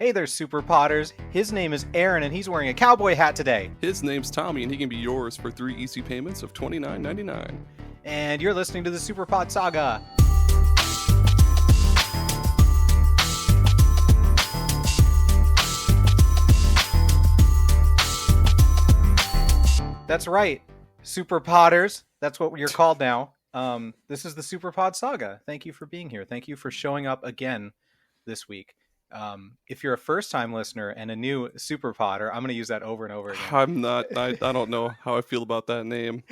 Hey there, Super Potters. His name is Aaron, and he's wearing a cowboy hat today. His name's Tommy, and he can be yours for 3 easy payments of $29.99. And you're listening to the SuperPod Saga. That's right, Super Potters. That's what you're called now. This is the SuperPod Saga. Thank you for being here. Thank you for showing up again this week. If you're a first-time listener and a new Super Podder, I'm going to use that over and over again. I'm not. I don't know how I feel about that name.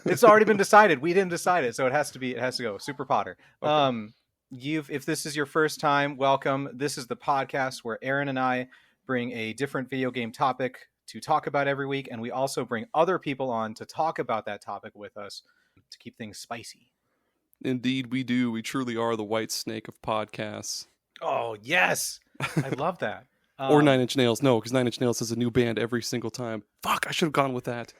It's already been decided. We didn't decide it, so it has to go. Super Podder. Okay. If this is your first time, welcome. This is the podcast where Aaron and I bring a different video game topic to talk about every week, and we also bring other people on to talk about that topic with us to keep things spicy. Indeed, we do. We truly are the white snake of podcasts. Oh, yes. I love that. Or Nine Inch Nails. No, because Nine Inch Nails has a new band every single time. Fuck, I should have gone with that.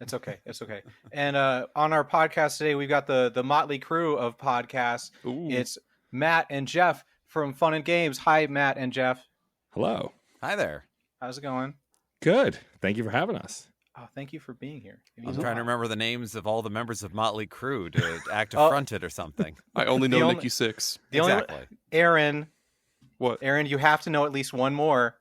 It's okay. It's okay. And on our podcast today, we've got the motley crew of podcasts. Ooh. It's Matt and Geoff from Fun and Games. Hi, Matt and Geoff. Hello. Hi there. How's it going? Good. Thank you for having us. Oh, thank you for being here. I'm trying to remember the names of all the members of Motley Crue to act affronted or something. I only know Nikki Sixx. Exactly. Aaron. What? Aaron, you have to know at least one more.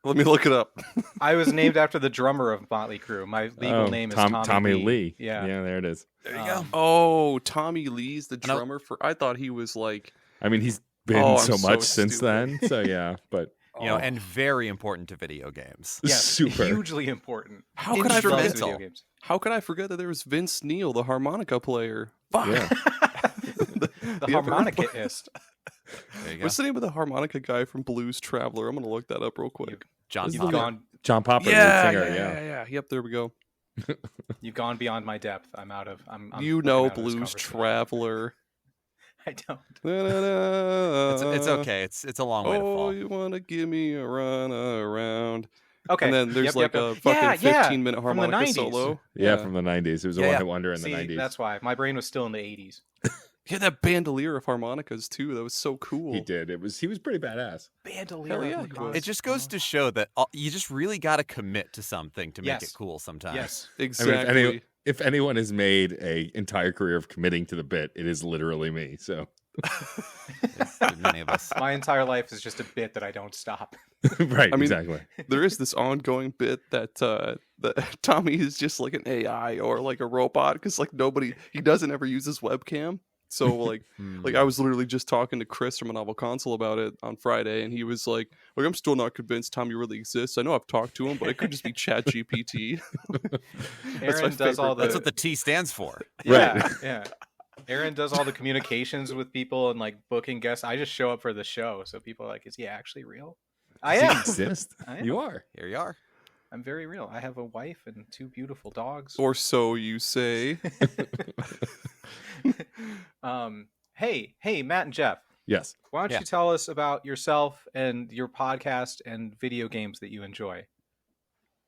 Let me look it up. I was named after the drummer of Motley Crue. My legal name is Tommy Lee. Yeah, there it is. There you go. Oh, Tommy Lee's the drummer for... I thought he was like... I mean, he's been so much so since then. So, yeah, but... And very important to video games. Yes, super. Hugely important. How could I forget? Instrumental. Video games. How could I forget that there was Vince Neil, the harmonica player? Fuck. Yeah. The harmonicaist. There you go. What's the name of the harmonica guy from Blues Traveler? I'm gonna look that up real quick. John You've Popper. gone, John Popper, lead Yeah, singer. yeah. Yep, there we go. you've gone beyond my depth. I'm out of. I'm You looking know out of this Blues conversation. Traveler. I don't. It's okay. It's a long way to Oh, fall. you wanna give me a run around? Okay. And then there's Yep. a fucking Yeah, 15-minute from the harmonica 90s. solo. Yeah, from the 90s. It was a Yeah, one-hit wonder in See, the 90s. that's why my brain was still in the 80s. He had that bandolier of harmonicas too. That was so cool. He did. He was pretty badass. Bandolier. Hell yeah, of he Lacrosse. was. It just goes to show that you just really got to commit to something to make Yes. it cool sometimes. Yes. Exactly. I mean, if anyone has made a entire career of committing to the bit, it is literally me. So, There's many of us. My entire life is just a bit that I don't stop. right, I mean, exactly. There is this ongoing bit that that Tommy is just like an AI or like a robot because like he doesn't ever use his webcam. So like I was literally just talking to Chris from a Novel Console about it on Friday, and he was like I'm still not convinced Tommy really exists. I know I've talked to him, but it could just be Chat GPT. Aaron does all the. That's what the T stands for. Yeah, Right. yeah. Aaron does all the communications with people and like booking guests. I just show up for the show, so people are like, "Is he actually real?" I Does he am. exist? I am. You are. Here you are. I'm very real. I have a wife and 2 beautiful dogs. Or so you say. Hey, Matt and Geoff. Yes. Why don't Yeah. you tell us about yourself and your podcast and video games that you enjoy?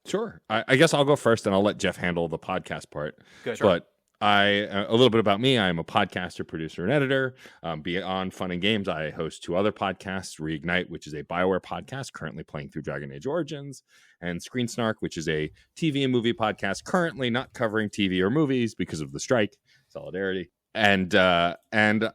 Sure. I guess I'll go first, and I'll let Jeff handle the podcast part. Good. But a little bit about me. I'm a podcaster, producer, and editor. Beyond Fun and Games, I host 2 other podcasts, Reignite, which is a BioWare podcast, currently playing through Dragon Age Origins, and Screen Snark, which is a TV and movie podcast, currently not covering TV or movies because of the strike. Solidarity. And I've been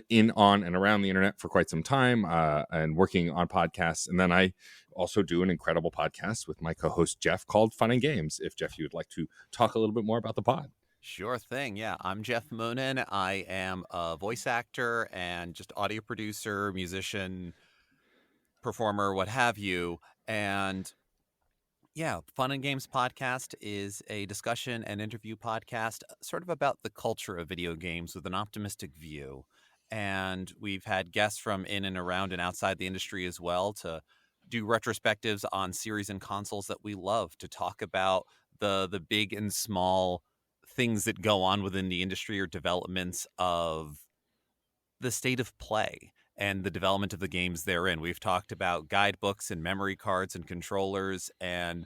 in, on, and around the internet for quite some time, and working on podcasts. And then I also do an incredible podcast with my co-host Jeff called Fun and Games. If Jeff, you would like to talk a little bit more about the pod. Sure thing. Yeah, I'm Jeff Moonen. I am a voice actor and just audio producer, musician, performer, what have you. And yeah, Fun and Games podcast is a discussion and interview podcast sort of about the culture of video games with an optimistic view. And we've had guests from in and around and outside the industry as well to do retrospectives on series and consoles that we love, to talk about the big and small things that go on within the industry or developments of the state of play and the development of the games therein. We've talked about guidebooks and memory cards and controllers and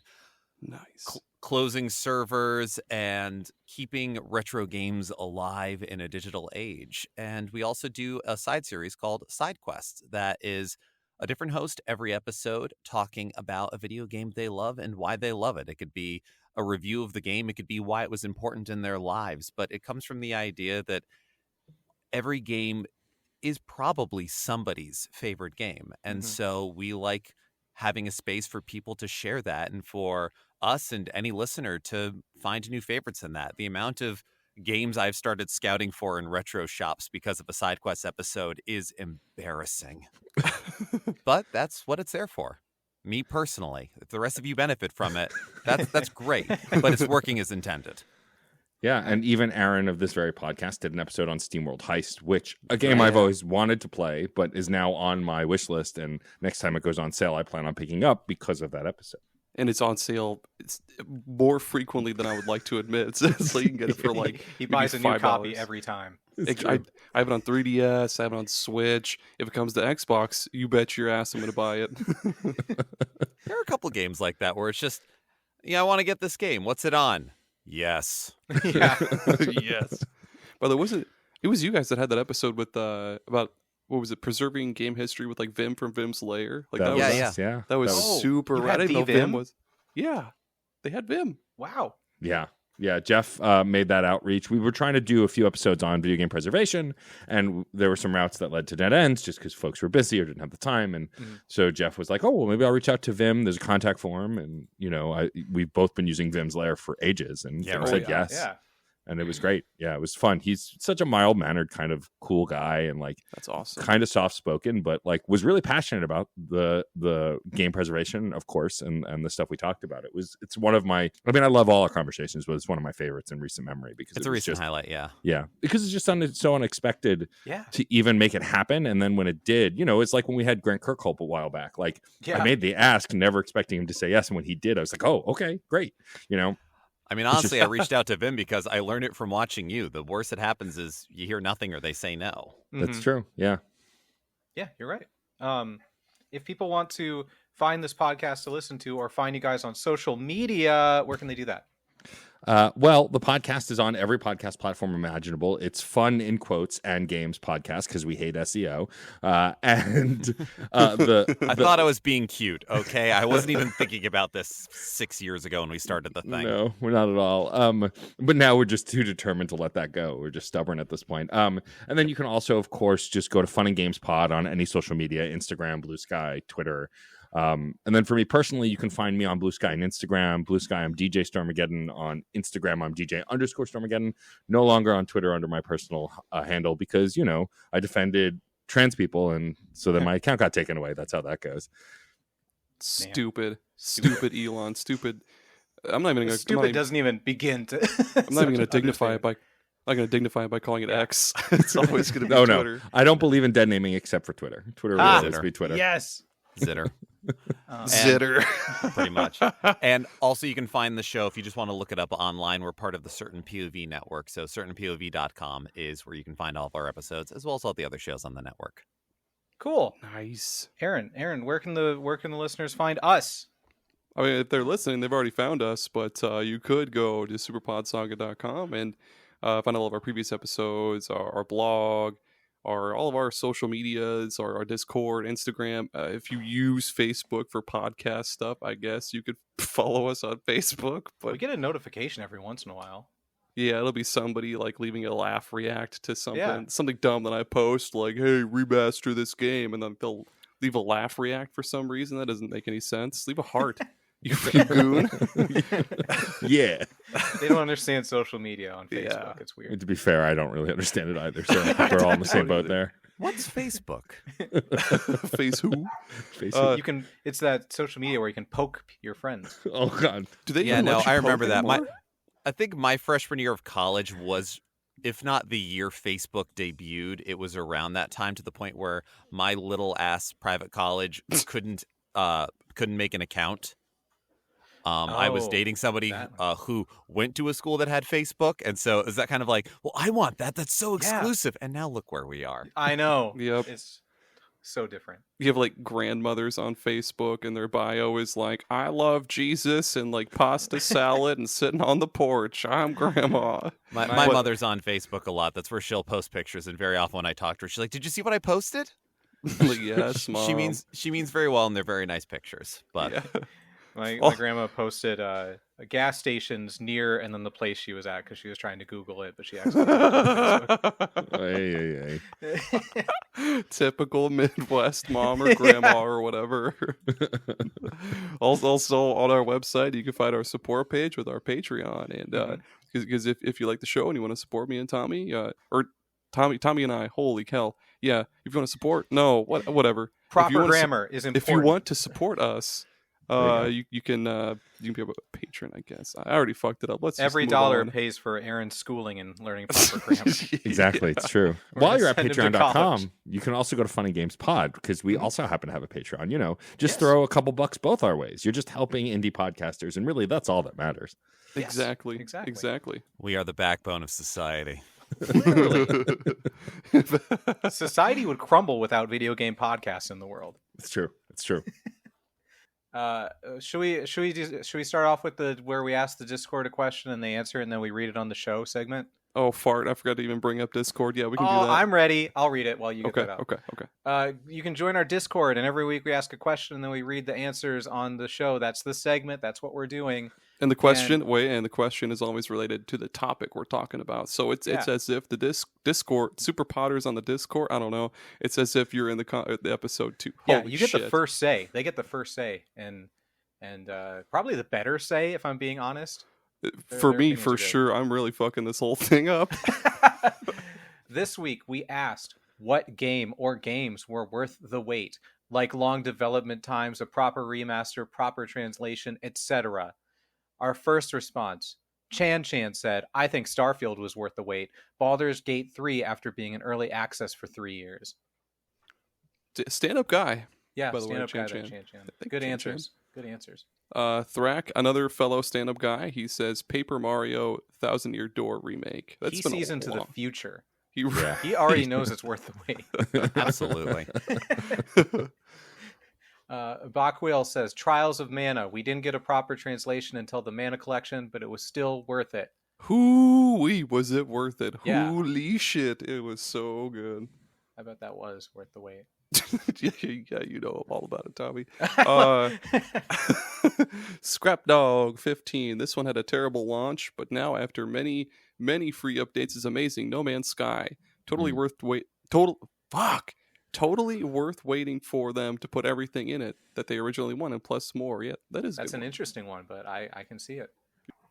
Nice. closing servers and keeping retro games alive in a digital age. And we also do a side series called Side Quests that is a different host every episode talking about a video game they love and why they love it. It could be a review of the game. It could be why it was important in their lives. But it comes from the idea that every game is probably somebody's favorite game. And so we like having a space for people to share that and for us and any listener to find new favorites in that. The amount of games I've started scouting for in retro shops because of a Side Quest episode is embarrassing. But that's what it's there for. Me personally. If the rest of you benefit from it, that's great. But it's working as intended. Yeah, and even Aaron of this very podcast did an episode on SteamWorld Heist, which a game I've always wanted to play, but is now on my wish list. And next time it goes on sale, I plan on picking up because of that episode. And it's on sale. It's more frequently than I would like to admit. So you can get it for like he buys a new $5. copy every time. I have it on 3DS. I have it on Switch. If it comes to Xbox, you bet your ass I'm going to buy it. There are a couple games like that where it's just, I want to get this game. What's it on? Yes. Yeah. Yes. By the way, it was you guys that had that episode with about what was it, preserving game history with like Vim from Vim's Lair? Like that was yeah. That was super you rad. had I didn't know Vim? Vim was. Yeah, they had Vim. Wow. Yeah, Jeff made that outreach. We were trying to do a few episodes on video game preservation, and there were some routes that led to dead ends just because folks were busy or didn't have the time. And so Jeff was like, "Oh, well, maybe I'll reach out to Vim. There's a contact form, and we've both been using Vim's Lair for ages." And Vim said yes. Yeah. And it was great. Yeah, it was fun. He's such a mild-mannered kind of cool guy, and like That's awesome. kind of soft-spoken, but like was really passionate about the game preservation, of course, and the stuff we talked about. It's one of my. I mean, I love all our conversations, but it's one of my favorites in recent memory because It's a recent highlight, yeah. Yeah, because it's just so unexpected Yeah. to even make it happen, and then when it did, it's like when we had Grant Kirkhope a while back. Like I made the ask, never expecting him to say yes, and when he did, I was like, oh, okay, great. I mean, honestly, I reached out to Vim because I learned it from watching you. The worst that happens is you hear nothing or they say no. That's true. Yeah. Yeah, you're right. If people want to find this podcast to listen to or find you guys on social media, where can they do that? Well, the podcast is on every podcast platform imaginable. It's Fun in Quotes and Games podcast because we hate SEO. I thought I was being cute. Okay, I wasn't even thinking about this 6 years ago when we started the thing. No, we're not at all. But now we're just too determined to let that go. We're just stubborn at this point. And then you can also, of course, just go to Fun and Games Pod on any social media: Instagram, Blue Sky, Twitter. And then for me personally, you can find me on Blue Sky and Instagram. Blue Sky, I'm DJ Stormageddon. On Instagram, I'm DJ_Stormageddon. No longer on Twitter under my personal handle because, I defended trans people, and so then my account got taken away. That's how that goes. Stupid Elon. Stupid. I'm not even gonna. Stupid doesn't even begin to. I'm not even gonna dignify it by. I'm going to dignify it by calling it X. It's always going to be Twitter. No. I don't believe in dead naming except for Twitter. Twitter will always be Twitter. Yes. Zitter. Zitter. Pretty much. And also you can find the show if you just want to look it up online. We're part of the Certain POV network. So certainpov.com is where you can find all of our episodes as well as all the other shows on the network. Cool. Nice. Aaron, where can the listeners find us? I mean, if they're listening, they've already found us, but you could go to superpodsaga.com and find all of our previous episodes, our blog, all of our social medias, our Discord, Instagram. If you use Facebook for podcast stuff, I guess you could follow us on Facebook. But we get a notification every once in a while. Yeah, it'll be somebody like leaving a laugh react to something dumb that I post, like, "Hey, remaster this game," and then they'll leave a laugh react for some reason. That doesn't make any sense. Leave a heart. You goon. Yeah. They don't understand social media on Facebook. Yeah. It's weird. To be fair, I don't really understand it either. So I think we're all in the same boat there. What's Facebook? Face who? You can. It's that social media where you can poke your friends. Oh God. Do they? Yeah, even no, let you I remember poke that. anymore? I think my freshman year of college was, if not the year Facebook debuted, it was around that time, to the point where my little ass private college couldn't make an account. I was dating somebody who went to a school that had Facebook, and so is that kind of like, well, I want that. That's so exclusive. And now look where we are. I know. Yep. So different. You have like grandmothers on Facebook, and their bio is like, "I love Jesus," and like pasta salad and sitting on the porch. I'm grandma. My But- mother's on Facebook a lot. That's where she'll post pictures, and very often when I talk to her, she's like, "Did you see what I posted?" Like, yes, mom. She means very well, and they're very nice pictures. But Yeah. My grandma posted gas stations near and then the place she was at because she was trying to Google it, but she accidentally. Hey. Typical Midwest mom or grandma or whatever. Also on our website, you can find our support page with our Patreon, and because if you like the show and you want to support me and Tommy, or Tommy and I, holy hell, yeah. If you want to support, whatever. Proper grammar is important. If you want to support us, you you can be a patron, I guess. I already fucked it up. Let's Every just move dollar on. pays for Aaron's schooling and learning proper grammar. Exactly, it's true. We're While gonna you're at send him to college. patreon.com, you can also go to Funny Games Pod, because we also happen to have a Patreon. Just Yes. throw a couple bucks both our ways. You're just helping indie podcasters, and really that's all that matters. Yes, Exactly. exactly. we are the backbone of society. Literally. Society would crumble without video game podcasts in the world. It's true. Should we start off with where we ask the Discord a question and they answer it and then we read it on the show segment? Oh, fart. I forgot to even bring up Discord. Yeah, we can do Oh, that. I'm ready. I'll read it while you get Okay, that up. okay. You can join our Discord, and every week we ask a question and then we read the answers on the show. That's the segment. That's what we're doing. And the question, the question is always related to the topic we're talking about. So it's as if the Discord, Super Potters on the Discord, I don't know. It's as if you're in the episode 2. Yeah, Holy you get shit. the first say. They get the first say, and probably the better say, if I'm being honest. For their me, opinions for are good. sure, I'm really fucking this whole thing up. This week we asked what game or games were worth the wait, like long development times, a proper remaster, proper translation, etc. Our first response, Chan said, I think Starfield was worth the wait. Baldur's Gate 3 after being in early access for 3 years. Stand-up guy. Yeah, By the way, stand-up guy, Chan. that Chan. Thank you, Good Chan. answers. Good answers. Thrack, another fellow stand-up guy, he says Paper Mario Thousand Year Door remake. That's He been sees a into the long- future. He Yeah. He already knows it's worth the wait. Absolutely. Bachwheel says, Trials of Mana. We didn't get a proper translation until the Mana Collection, but it was still worth it. Hoo-wee, was it worth it? Yeah. Holy shit, it was so good. I bet that was worth the wait. yeah, you know all about it, Tommy. Scrap Dog 15. This one had a terrible launch, but now after many free updates is amazing. No Man's Sky. Totally totally worth waiting for them to put everything in it that they originally wanted, plus more. Yeah, that's an good. interesting one, but I can see it.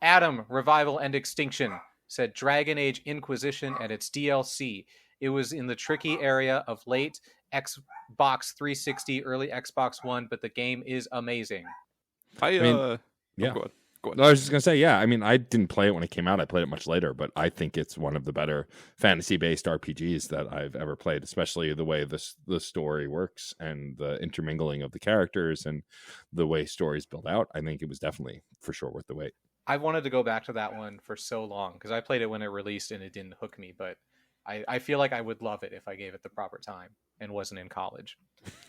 Adam, Revival and Extinction, said Dragon Age Inquisition and its DLC. It was in the tricky area of late Xbox 360, early Xbox One, but the game is amazing. Yeah. Go ahead. No, I was just gonna say, yeah. I mean, I didn't play it when it came out. I played it much later, but I think it's one of the better fantasy-based RPGs that I've ever played. Especially the way the story works and the intermingling of the characters and the way stories build out. I think it was definitely for sure worth the wait. I wanted to go back to that one for so long because I played it when it released and it didn't hook me, but I feel like I would love it if I gave it the proper time and wasn't in college.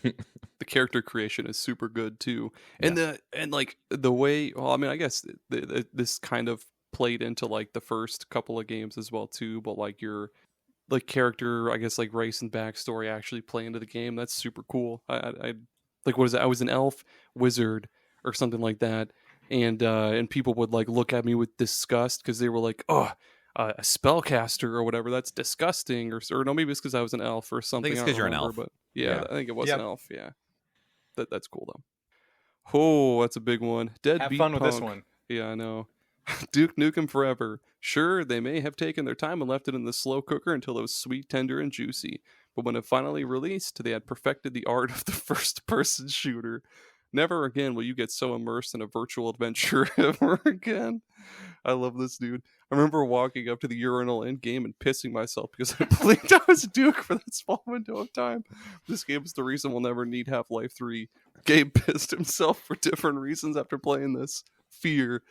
The character creation is super good too, and the way. Well, I mean, I guess this kind of played into like the first couple of games as well too. But like your like character, I guess like race and backstory actually play into the game. That's super cool. I like what is it? I was an elf wizard or something like that, and people would like look at me with disgust because they were like, oh. A spellcaster or whatever, that's disgusting, or no, maybe it's because I was an elf or something. I think it's don't because you're an remember, elf. but yeah, I think it was Yep. an elf. Yeah, that's cool though. Oh, that's a big one. Dead Have Beat fun with this Punk. one. Yeah, I know. Duke Nukem Forever. Sure, they may have taken their time and left it in the slow cooker until it was sweet, tender, and juicy. But when it finally released, they had perfected the art of the first-person shooter. Never again will you get so immersed in a virtual adventure ever again. I love this dude. I remember walking up to the urinal in game and pissing myself because I believed I was Duke for that small window of time. This game is the reason we'll never need Half-Life 3. Gabe pissed himself for different reasons after playing this. Fear.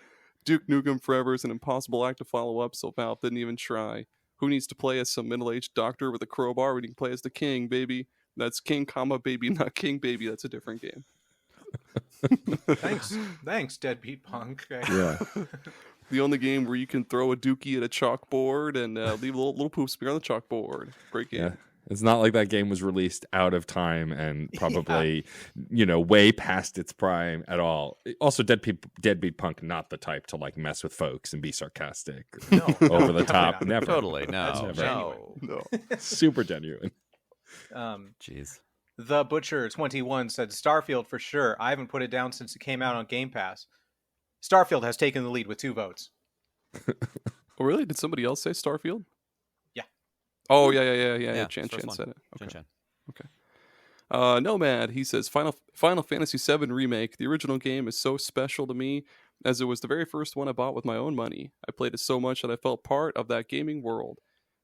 Duke Nukem Forever is an impossible act to follow up, so Valve didn't even try. Who needs to play as some middle-aged doctor with a crowbar when you can play as the king, baby? That's King, baby, not King, baby. That's a different game. Thanks, Deadbeat Punk. Yeah. The only game where you can throw a dookie at a chalkboard and leave a little poop smear on the chalkboard. Great game. Yeah. It's not like that game was released out of time and probably, way past its prime at all. Also, Deadbeat Punk, not the type to like mess with folks and be sarcastic, over the top. Never. Totally, That's no. Super genuine. Jeez. The Butcher 21 said Starfield for sure. I haven't put it down since it came out on Game Pass. Starfield has taken the lead with 2 votes. Oh, really? Did somebody else say Starfield? Yeah. Oh, yeah. Chan said it. Okay. Chan. Nomad, he says, Final Fantasy VII Remake. The original game is so special to me, as it was the very first one I bought with my own money. I played it so much that I felt part of that gaming world.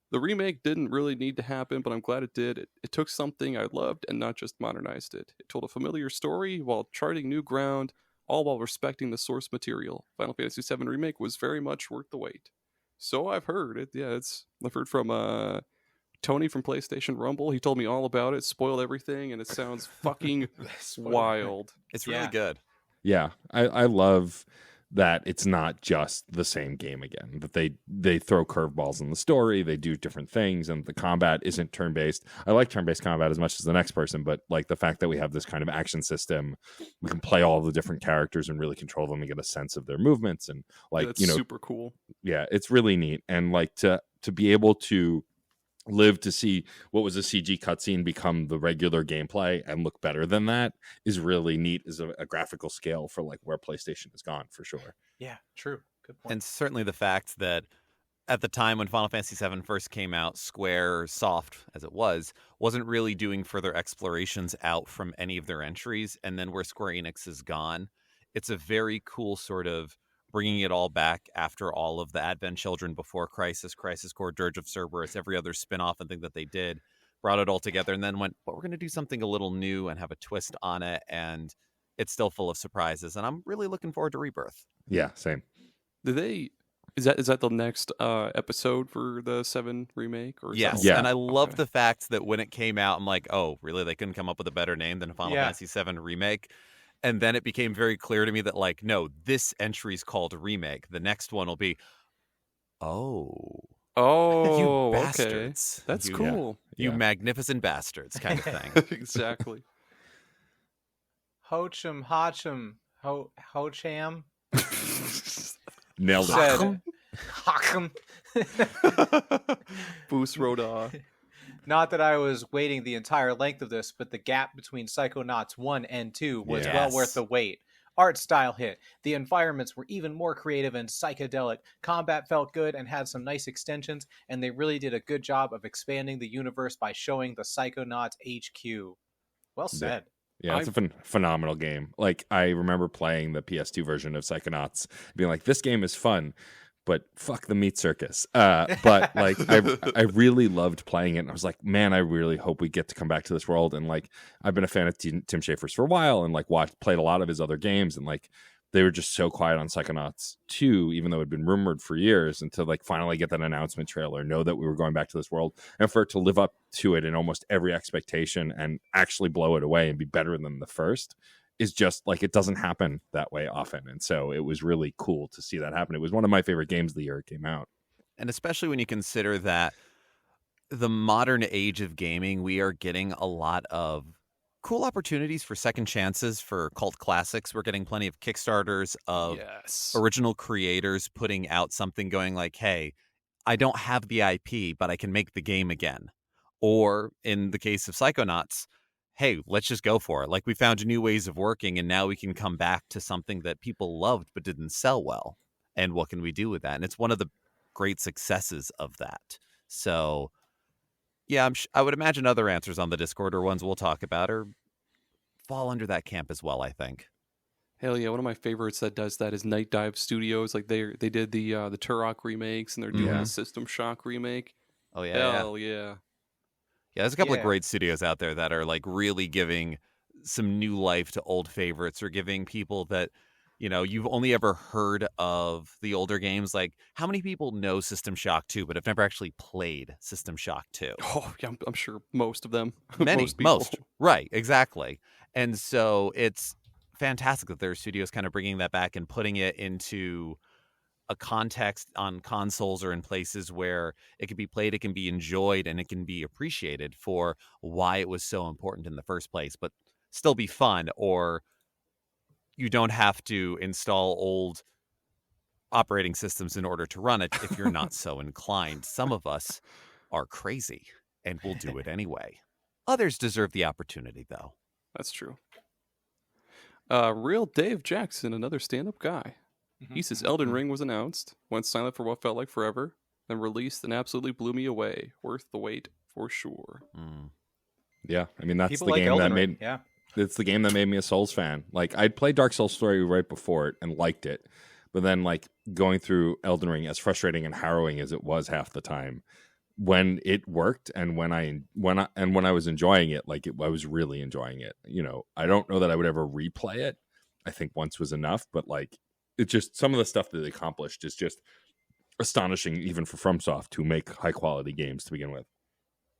The remake didn't really need to happen, but I'm glad it did. It took something I loved and not just modernized it. It told a familiar story while charting new ground, all while respecting the source material. Final Fantasy VII Remake was very much worth the wait. So I've heard. I've heard from Tony from PlayStation Rumble. He told me all about it, spoiled everything, and it sounds fucking wild. It's really good. Yeah, I love that it's not just the same game again, that they throw curveballs in the story, they do different things, and the combat isn't turn-based. I like turn-based combat as much as the next person, but like the fact that we have this kind of action system, we can play all the different characters and really control them and get a sense of their movements, and like, super cool. Yeah, it's really neat. And like to be able to live to see what was a CG cutscene become the regular gameplay and look better than that is really neat as a graphical scale for like where PlayStation has gone, for sure. Yeah, true. Good point. And certainly the fact that at the time when Final Fantasy VII first came out, Square Soft, as it wasn't really doing further explorations out from any of their entries. And then where Square Enix is gone, it's a very cool sort of bringing it all back after all of the Advent Children before Crisis Core, Dirge of Cerberus, every other spin-off and thing that they did, brought it all together and then went, but we're going to do something a little new and have a twist on it. And it's still full of surprises. And I'm really looking forward to Rebirth. Yeah, same. Is that the next episode for the 7 remake? Or yes. Yeah. And I love the fact that when it came out, I'm like, oh, really? They couldn't come up with a better name than Final Fantasy VII Remake? And then it became very clear to me that, like, no, this entry is called Remake. The next one will be, you bastards. Okay. That's cool. You magnificent bastards kind of thing. Exactly. Hocham, Hocham. Nailed it. Said, Hocham. Boost Roda. Not that I was waiting the entire length of this, but the gap between Psychonauts 1 and 2 was well worth the wait. Art style hit. The environments were even more creative and psychedelic. Combat felt good and had some nice extensions, and they really did a good job of expanding the universe by showing the Psychonauts HQ. Well said. Yeah, it's a phenomenal game. Like, I remember playing the PS2 version of Psychonauts, being like, this game is fun, but fuck the meat circus. But like, I really loved playing it. And I was like, man, I really hope we get to come back to this world. And like, I've been a fan of Tim Schafer's for a while and like played a lot of his other games. And like, they were just so quiet on Psychonauts 2, even though it had been rumored for years, and to like finally get that announcement trailer, know that we were going back to this world, and for it to live up to it in almost every expectation and actually blow it away and be better than the first is just like, it doesn't happen that way often. And so it was really cool to see that happen. It was one of my favorite games the year it came out. And especially when you consider that the modern age of gaming, we are getting a lot of cool opportunities for second chances for cult classics. We're getting plenty of Kickstarters of original creators putting out something going like, hey, I don't have the IP, but I can make the game again. Or in the case of Psychonauts, hey, let's just go for it. Like, we found new ways of working, and now we can come back to something that people loved but didn't sell well. And what can we do with that? And it's one of the great successes of that. So, yeah, I would imagine other answers on the Discord or ones we'll talk about or fall under that camp as well, I think. Hell yeah, one of my favorites that does that is Night Dive Studios. Like, they did the Turok remakes, and they're doing the System Shock remake. Oh, yeah. Hell yeah. Yeah, there's a couple of great studios out there that are like really giving some new life to old favorites, or giving people that you've only ever heard of the older games. Like, how many people know System Shock 2 but have never actually played System Shock 2? Oh, yeah, I'm sure most of them. Many, people. most. Right, exactly. And so it's fantastic that there are studios kind of bringing that back and putting it into a context on consoles or in places where it can be played, it can be enjoyed, and it can be appreciated for why it was so important in the first place, but still be fun, or you don't have to install old operating systems in order to run it if you're not so inclined. Some of us are crazy and will do it anyway. Others deserve the opportunity, though. That's true. Real Dave Jackson, another stand-up guy. He says Elden Ring was announced, went silent for what felt like forever, then released and absolutely blew me away. Worth the wait for sure. Yeah, I mean that's People the like game Elden that Ring. made. Yeah. It's the game that made me a Souls fan. Like I'd played Dark Souls 3 right before it and liked it, but then like going through Elden Ring, as frustrating and harrowing as it was half the time, when it worked and when I was enjoying it, I was really enjoying it. I don't know that I would ever replay it. I think once was enough, but like it just some of the stuff that they accomplished is just astonishing, even for FromSoft to make high quality games to begin with.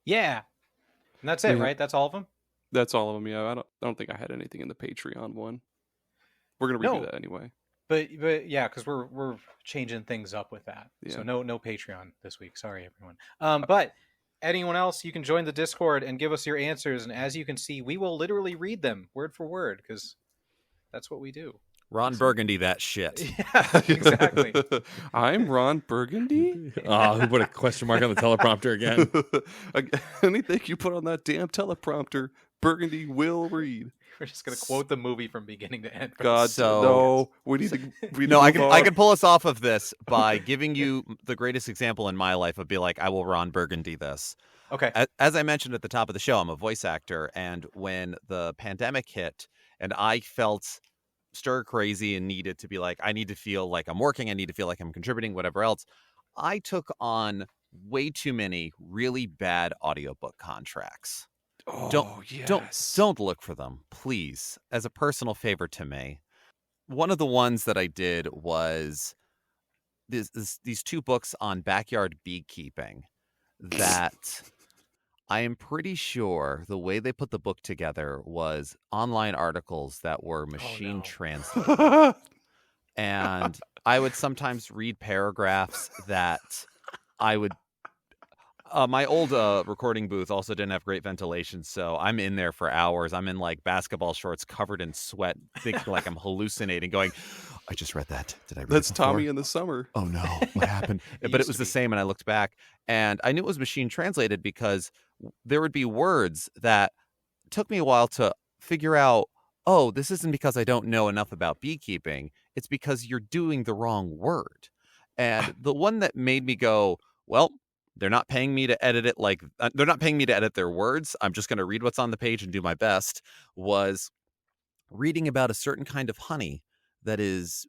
Yeah. And that's it, Yeah. right? That's all of them? That's all of them. Yeah, I don't think I had anything in the Patreon one. We're gonna redo that anyway. But yeah, because we're changing things up with that. Yeah. So no Patreon this week. Sorry, everyone. But anyone else, you can join the Discord and give us your answers. And as you can see, we will literally read them word for word because that's what we do. Ron Burgundy, that shit. Yeah, exactly. I'm Ron Burgundy. Who put a question mark on the teleprompter again? Anything you put on that damn teleprompter, Burgundy will read. We're just gonna quote the movie from beginning to end. God, So- no. We need to. No, I can pull us off of this by giving you the greatest example in my life of be like, I will Ron Burgundy this. Okay. As I mentioned at the top of the show, I'm a voice actor, and when the pandemic hit and I felt stir crazy and needed to be like, I need to feel like I'm working, I need to feel like I'm contributing, whatever else, I took on way too many really bad audiobook contracts. Don't look for them, please. As a personal favor to me, one of the ones that I did was these two books on backyard beekeeping that I am pretty sure the way they put the book together was online articles that were machine translated. And I would sometimes read paragraphs that I would my old recording booth also didn't have great ventilation, so I'm in there for hours. I'm in like basketball shorts covered in sweat, thinking like I'm hallucinating, going, I just read that. Did I read That's it before? Tommy in the summer. Oh no, what happened? But it was the same, and I looked back, and I knew it was machine translated because there would be words that took me a while to figure out, oh, this isn't because I don't know enough about beekeeping. It's because you're doing the wrong word. And the one that made me go, well, they're not paying me to edit it they're not paying me to edit their words. I'm just going to read what's on the page and do my best, was reading about a certain kind of honey that is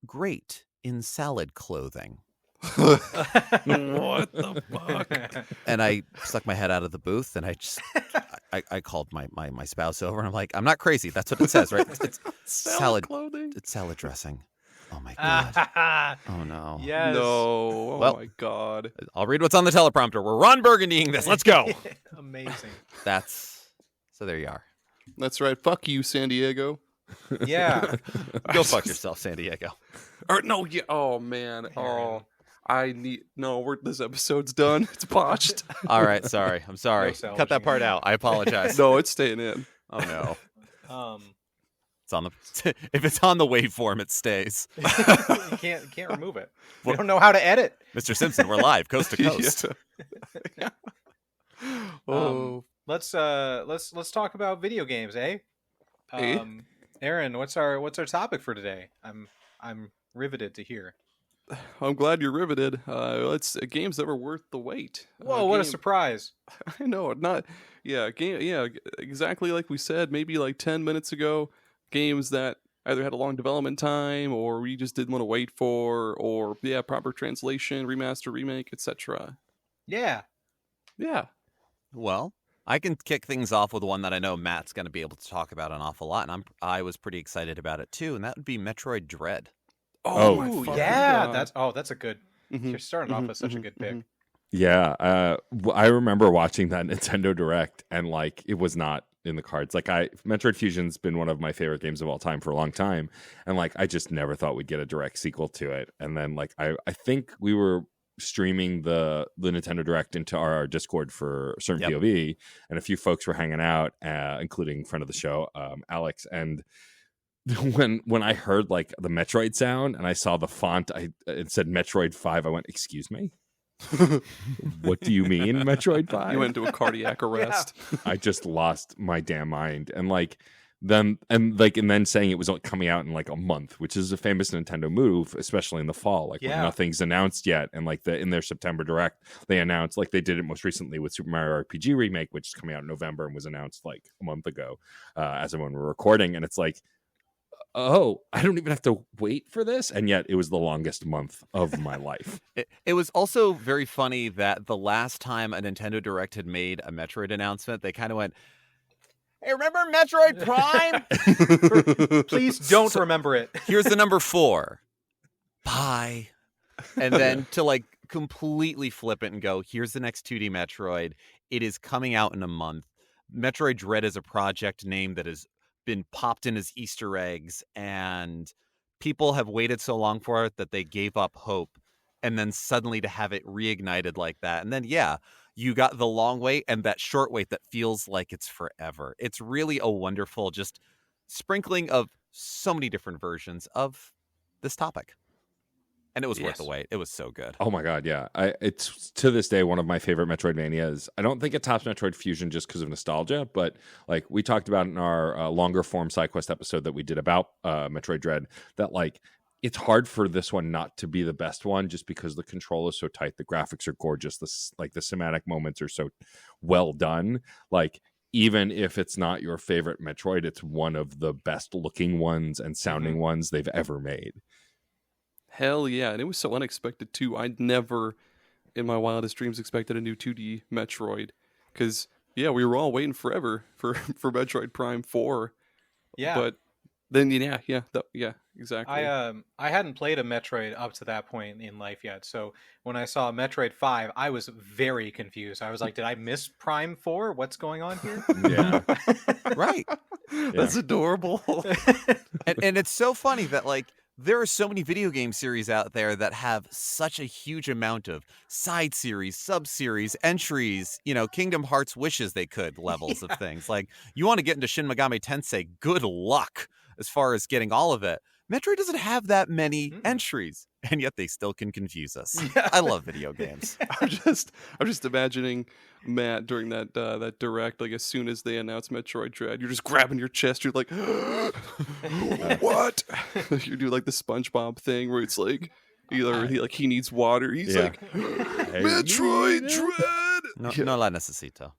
great in salad clothing. What the fuck? And I stuck my head out of the booth and I called my spouse over and I'm like, I'm not crazy. That's what it says, right? It's salad clothing. It's salad dressing. Oh my God. Oh no. Yes. No. Oh Well- my God. I'll read what's on the teleprompter. We're Ron Burgundying this. Let's go. Amazing. So there you are. That's right. Fuck you, San Diego. Yeah. Go fuck yourself, San Diego. Or no, yeah. Oh man. Oh, this episode's done. It's botched. All right, sorry. I'm sorry. No Cut that salvaging part it. out. I apologize. No, it's staying in. Oh no. Um, It's on the if it's on the waveform, it stays. you can't remove it. We don't know how to edit. Mr. Simpson, we're live, coast to coast. Yeah. Oh, Let's talk about video games, eh? Eh? Aaron, what's our topic for today? I'm riveted to hear. I'm glad you're riveted. It's games that were worth the wait. Whoa, what a surprise! I know, exactly like we said, maybe like 10 minutes ago. Games that either had a long development time, or we just didn't want to wait for, or proper translation, remaster, remake, etc. Yeah. Yeah, Well, I can kick things off with one that I know Matt's going to be able to talk about an awful lot, and I was pretty excited about it too, and that would be Metroid Dread. Oh, my Ooh, fucking yeah, God. that's a good. You're starting off with such a good pick. Yeah, I remember watching that Nintendo Direct, and like it was not in the cards. Like Metroid Fusion's been one of my favorite games of all time for a long time, and like I just never thought we'd get a direct sequel to it. And then like I think we were streaming the Nintendo Direct into our Discord for certain POV, and a few folks were hanging out, including friend of the show, Alex. And when I heard like the Metroid sound and I saw the font, it said Metroid 5. I went, "Excuse me, what do you mean Metroid 5?" You went into a cardiac arrest. I just lost my damn mind. And then saying it was coming out in like a month, which is a famous Nintendo move, especially in the fall, like when nothing's announced yet. And like in their September Direct, they announced, like they did it most recently with Super Mario RPG Remake, which is coming out in November and was announced like a month ago, as of when we're recording. And it's like, oh, I don't even have to wait for this. And yet it was the longest month of my life. It was also very funny that the last time a Nintendo Direct had made a Metroid announcement, they kind of went, "Hey, remember Metroid Prime?" Please don't remember it. Here's the number 4. Bye. And then to like completely flip it and go, here's the next 2D Metroid. It is coming out in a month. Metroid Dread is a project name that has been popped in as Easter eggs, and people have waited so long for it that they gave up hope. And then suddenly to have it reignited like that. And then, you got the long wait and that short wait that feels like it's forever. It's really a wonderful just sprinkling of so many different versions of this topic. And it was worth the wait. It was so good. Oh my God, yeah. It's to this day one of my favorite Metroidvanias. I don't think it tops Metroid Fusion just because of nostalgia, but like we talked about in our longer form side quest episode that we did about Metroid Dread, that like it's hard for this one not to be the best one just because the control is so tight, the graphics are gorgeous, the cinematic moments are so well done. Like even if it's not your favorite Metroid, it's one of the best looking ones and sounding ones they've ever made. Hell yeah, and it was so unexpected too. I'd never in my wildest dreams expected a new 2D Metroid, because we were all waiting forever for Metroid Prime 4. Yeah. But then exactly. I hadn't played a Metroid up to that point in life yet, so when I saw Metroid 5, I was very confused. I was like, did I miss Prime 4? What's going on here? Yeah. Right. That's adorable. And it's so funny that like there are so many video game series out there that have such a huge amount of side series, sub-series, entries, Kingdom Hearts wishes they could levels of things. Like, you want to get into Shin Megami Tensei, good luck as far as getting all of it. Metroid doesn't have that many entries, and yet they still can confuse us. Yeah. I love video games. I'm just imagining Matt during that direct, like as soon as they announce Metroid Dread, you're just grabbing your chest, you're like, what? You do like the SpongeBob thing where it's like either he needs water, he's like, Metroid Dread. No la necesito.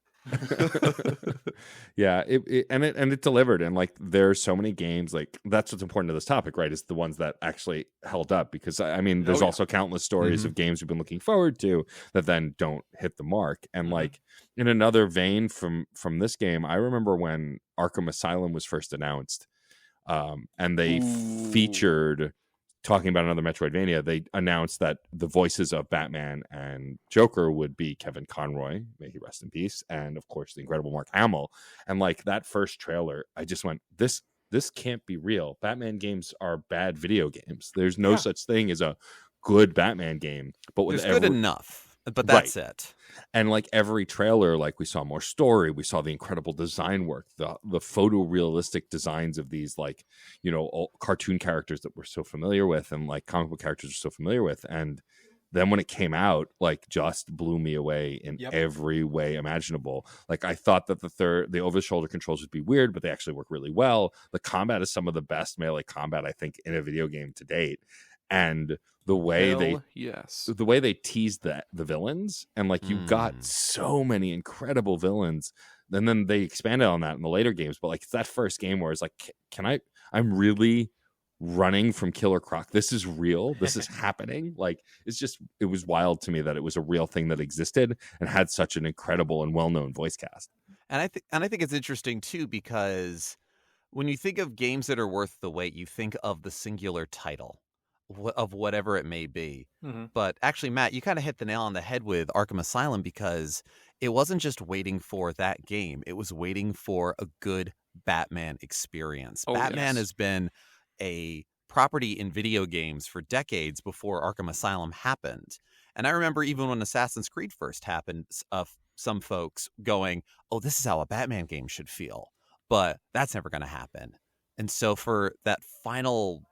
Yeah, it delivered, and like there's so many games, like that's what's important to this topic, right? Is the ones that actually held up, because I mean there's also countless stories of games we've been looking forward to that then don't hit the mark. And like in another vein from this game, I remember when Arkham Asylum was first announced, and they featured talking about another Metroidvania, they announced that the voices of Batman and Joker would be Kevin Conroy, may he rest in peace, and of course the incredible Mark Hamill. And like that first trailer, I just went, this can't be real. Batman games are bad video games. There's no such thing as a good Batman game. But with good enough, but that's it. And like every trailer, like we saw more story, we saw the incredible design work, the photorealistic designs of these like, cartoon characters that we're so familiar with, and like comic book characters we're so familiar with. And then when it came out, like just blew me away in every way imaginable. Like I thought that the over the shoulder controls would be weird, but they actually work really well. The combat is some of the best melee combat I think in a video game to date. And the way they teased the villains, and like you got so many incredible villains, and then they expanded on that in the later games. But like it's that first game where it's like, I'm really running from Killer Croc. This is real. This is happening. Like it was wild to me that it was a real thing that existed and had such an incredible and well-known voice cast. I think it's interesting too because when you think of games that are worth the wait, you think of the singular title of whatever it may be. Mm-hmm. But actually, Matt, you kind of hit the nail on the head with Arkham Asylum because it wasn't just waiting for that game; it was waiting for a good Batman experience. Oh, Batman yes. has been a property in video games for decades before Arkham Asylum happened. And I remember even when Assassin's Creed first happened, some folks going, "Oh, this is how a Batman game should feel." But that's never going to happen. And so for that final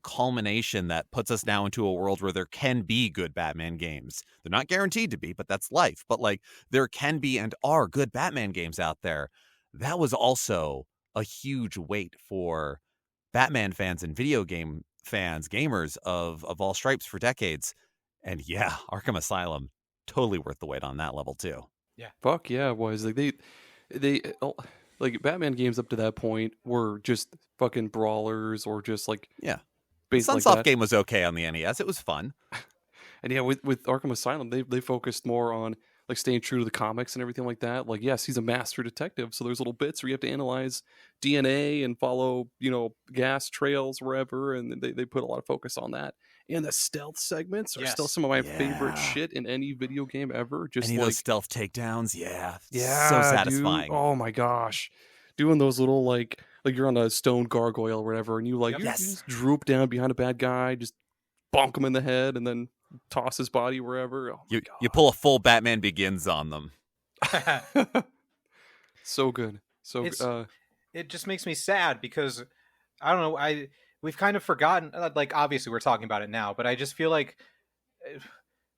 culmination that puts us now into a world where there can be good Batman games. They're not guaranteed to be, but that's life. But like there can be and are good Batman games out there. That was also a huge weight for Batman fans and video game fans, gamers of all stripes for decades. And yeah, Arkham Asylum, totally worth the wait on that level too. Fuck yeah, it was. Like they like Batman games up to that point were just fucking brawlers or just like Yeah. The based like Sunsoft that. game was okay on the NES. It was fun. And yeah, with Arkham Asylum, they focused more on like staying true to the comics and everything like that. Like, yes, he's a master detective, so there's little bits where you have to analyze DNA and follow, gas trails wherever, and they put a lot of focus on that. And the stealth segments are still Yes. some of my favorite Yeah. shit in any video game ever. Just Any of like those stealth takedowns? Yeah. yeah, So dude. satisfying. Oh my gosh, doing those little like you're on a stone gargoyle or whatever, and you Yep. you Yes. just droop down behind a bad guy, just bonk him in the head, and then toss his body wherever. Oh my You pull a full Batman Begins on them. god, so good. So It's- It just makes me sad because I don't know. We've kind of forgotten. Like obviously we're talking about it now, but I just feel like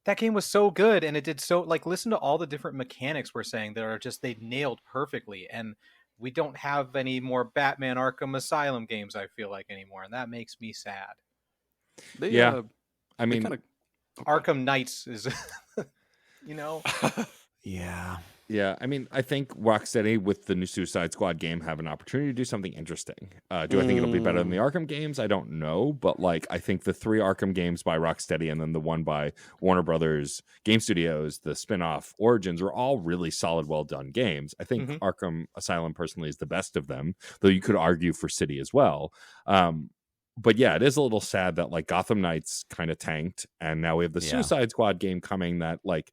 that game was so good and it did so. Like listen to all the different mechanics we're saying that are just they nailed perfectly, and we don't have any more Batman Arkham Asylum games. I feel like anymore, and that makes me sad. they Yeah. I they mean, kind of Arkham Knights is, you know, Yeah. yeah, I mean, I think Rocksteady with the new Suicide Squad game have an opportunity to do something interesting. Do I think it'll be better than the Arkham games? I don't know, but like I think the 3 Arkham games by Rocksteady and then the one by Warner Brothers Game Studios, the spin-off Origins, are all really solid, well done games. I think Mhm. Arkham Asylum personally is the best of them, though you could argue for City as well. But yeah, it is a little sad that like Gotham Knights kind of tanked, and now we have the Yeah. Suicide Squad game coming that like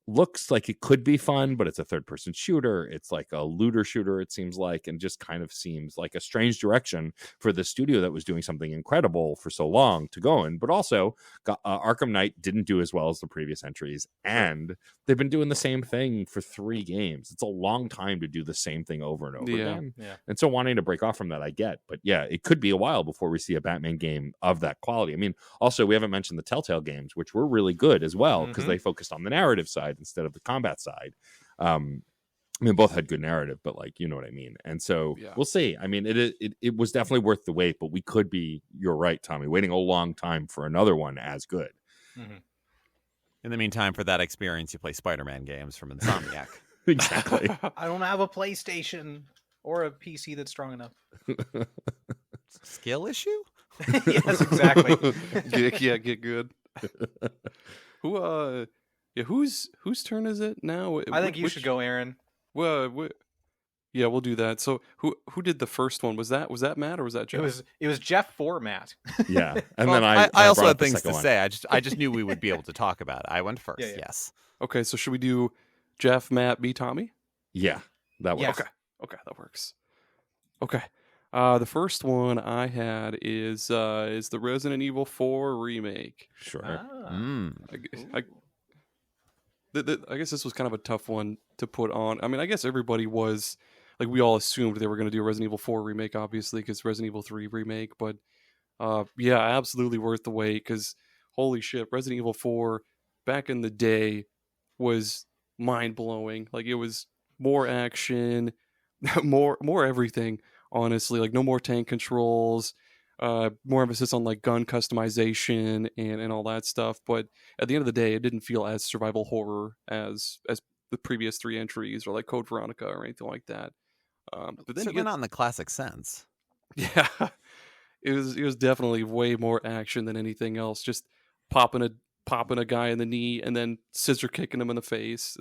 looks like it could be fun, but it's a third-person shooter. It's like a looter shooter, it seems like, and just kind of seems like a strange direction for the studio that was doing something incredible for so long to go in. But also, Arkham Knight didn't do as well as the previous entries, and they've been doing the same thing for 3 games. It's a long time to do the same thing over and over Yeah. again. Yeah. And so wanting to break off from that, I get. But yeah, it could be a while before we see a Batman game of that quality. I mean, also, we haven't mentioned the Telltale games, which were really good as well, because Mhm. they focused on the narrative side instead of the combat side. I mean, both had good narrative, but like, you know what I mean. And so Yeah. we'll see. I mean, it was definitely worth the wait, but we could be, you're right, Tommy, waiting a long time for another one as good. Mhm. In the meantime, for that experience, you play Spider-Man games from Insomniac. Exactly. I don't have a PlayStation or a PC that's strong enough. Skill issue? Yes, exactly. Get good. Whose turn is it now? I think you should go, Aaron. Yeah, we'll do that. So who did the first one? Was that Matt or was that Jeff? It was Jeff for Matt. Yeah. And Well, then I also brought had up the things second to one. say. I just knew we would be able to talk about it. I went first. Yeah. Yes. Okay, so should we do Jeff, Matt, B, Tommy? Yeah. That was Yes. Okay, that works. Okay. The first one I had is the Resident Evil 4 remake. sure. Ah. Mm. I guess this was kind of a tough one to put on. I mean, I guess everybody was like, we all assumed they were going to do a Resident Evil 4 remake, obviously, because Resident Evil 3 remake. But yeah, absolutely worth the wait, because holy shit, Resident Evil 4 back in the day was mind blowing. Like, it was more action, more everything. Honestly, like no more tank controls. More emphasis on like gun customization and all that stuff. But at the end of the day, it didn't feel as survival horror as the previous 3 entries or like Code Veronica or anything like that. But then you Certainly get, not in the classic sense. yeah, it was definitely way more action than anything else. Just popping a guy in the knee and then scissor kicking him in the face.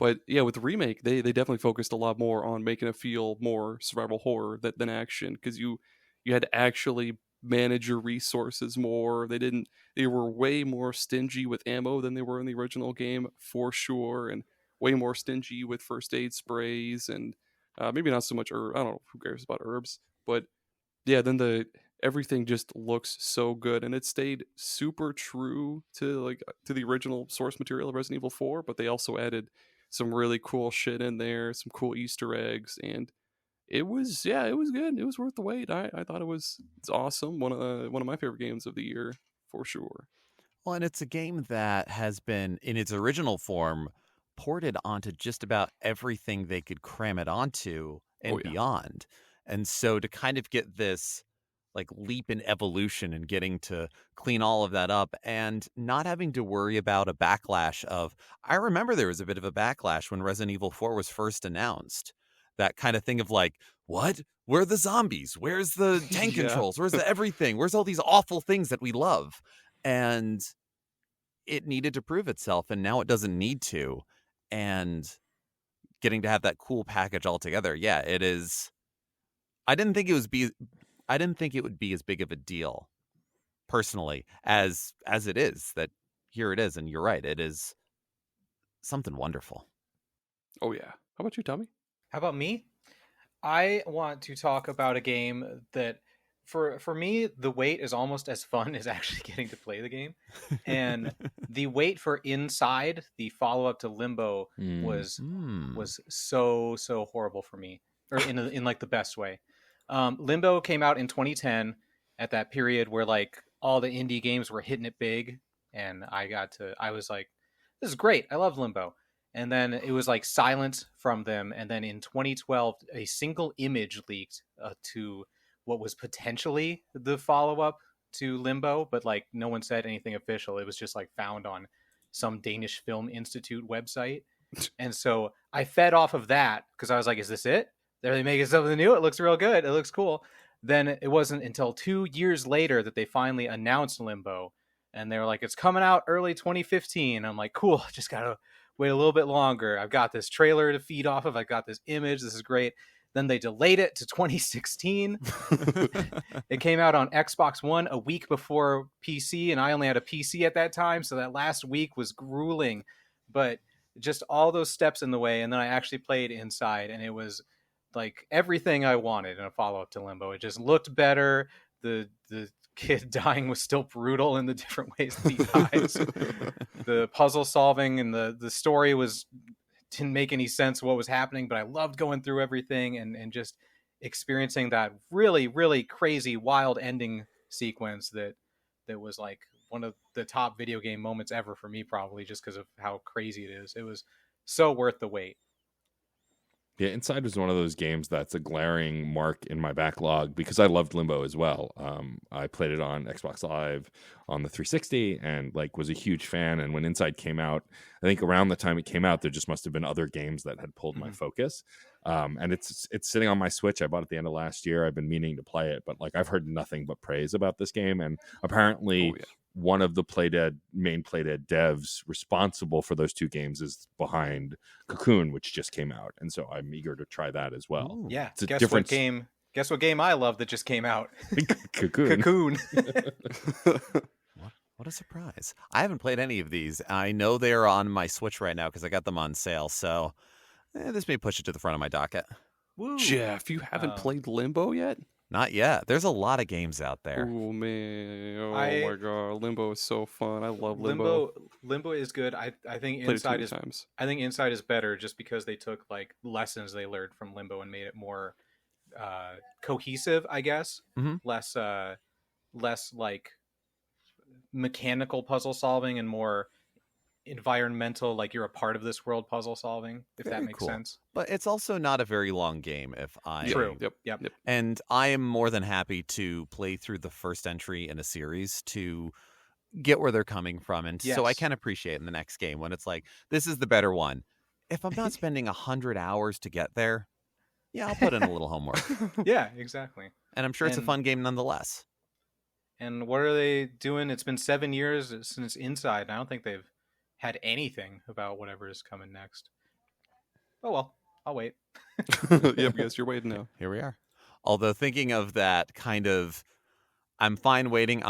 But yeah, with the remake, they definitely focused a lot more on making it feel more survival horror than action, because you had to actually manage your resources more. They were way more stingy with ammo than they were in the original game, for sure, and way more stingy with first aid sprays, and maybe not so much herb. I don't know, who cares about herbs, but yeah, then everything just looks so good, and it stayed super true to the original source material of Resident Evil 4, but they also added some really cool shit in there, some cool Easter eggs, and it was good. It was worth the wait. I thought it's awesome. One of my favorite games of the year, for sure. Well, and it's a game that has been, in its original form, ported onto just about everything they could cram it onto and Oh, yeah. beyond. And so to kind of get this like leap in evolution and getting to clean all of that up and not having to worry about a backlash of, I remember there was a bit of a backlash when Resident Evil 4 was first announced. That kind of thing of like, what? Where are the zombies? Where's the tank Yeah. controls? Where's the everything? Where's all these awful things that we love? And it needed to prove itself, and now it doesn't need to. And getting to have that cool package altogether, yeah, it is. I didn't think it would be as big of a deal, personally, as it is. That here it is, and you're right, it is something wonderful. Oh yeah. How about you, Tommy? How about me? I want to talk about a game that, for me, the wait is almost as fun as actually getting to play the game. And the wait for Inside, the follow-up to Limbo, was so horrible for me, or in like the best way. Limbo came out in 2010, at that period where like all the indie games were hitting it big, and I was like, this is great. I love Limbo. And then it was like silence from them. And then in 2012, a single image leaked to what was potentially the follow-up to Limbo, but like no one said anything official. It was just like found on some Danish Film Institute website. And so I fed off of that because I was like, is this it? Are they making something new? It looks real good. It looks cool. Then it wasn't until 2 years later that they finally announced Limbo. And they were like, it's coming out early 2015. I'm like, cool, just gotta wait a little bit longer. I've got this trailer to feed off of. I've got this image. This is great. Then they delayed it to 2016. It came out on Xbox One a week before PC, and I only had a PC at that time, so that last week was grueling. But just all those steps in the way, and then I actually played Inside, and it was like everything I wanted in a follow-up to Limbo. It just looked better. The kid dying was still brutal in the different ways that he dies. The puzzle solving and the story didn't make any sense what was happening, but I loved going through everything and just experiencing that really, really crazy, wild ending sequence that was like one of the top video game moments ever for me, probably just because of how crazy it is. It was so worth the wait. Yeah, Inside was one of those games that's a glaring mark in my backlog because I loved Limbo as well. I played it on Xbox Live on the 360 and like was a huge fan. And when Inside came out, I think around the time it came out, there just must have been other games that had pulled my focus. And it's sitting on my Switch. I bought it at the end of last year. I've been meaning to play it, but like I've heard nothing but praise about this game. And apparently, one of the main Playdead devs responsible for those two games is behind Cocoon, which just came out, and so I'm eager to try that as well. Ooh. Yeah, it's a guess different what game I love that just came out? Cocoon. Cocoon. What a surprise. I haven't played any of these. I know they're on my Switch right now because I got them on sale, so this may push it to the front of my docket. Woo. Jeff, you haven't played Limbo yet? Not yet. There's a lot of games out there. Oh man! Oh my god, Limbo is so fun. I love Limbo is good. I think Inside is. Times. I think Inside is better just because they took like lessons they learned from Limbo and made it more cohesive. I guess less like mechanical puzzle solving and more environmental, like you're a part of this world puzzle solving, if Very that makes cool. sense. But it's also not a very long game. True. Yep. And I am more than happy to play through the first entry in a series to get where they're coming from. And so I can appreciate in the next game when it's like, this is the better one. If I'm not spending 100 hours to get there, yeah, I'll put in a little homework. Yeah, exactly. And I'm sure it's a fun game nonetheless. And what are they doing? It's been 7 years since Inside, and I don't think they've had anything about whatever is coming next. Oh well, I'll wait. Yep, yes, you're waiting now. Here we are. Although thinking of that kind of, I'm fine waiting.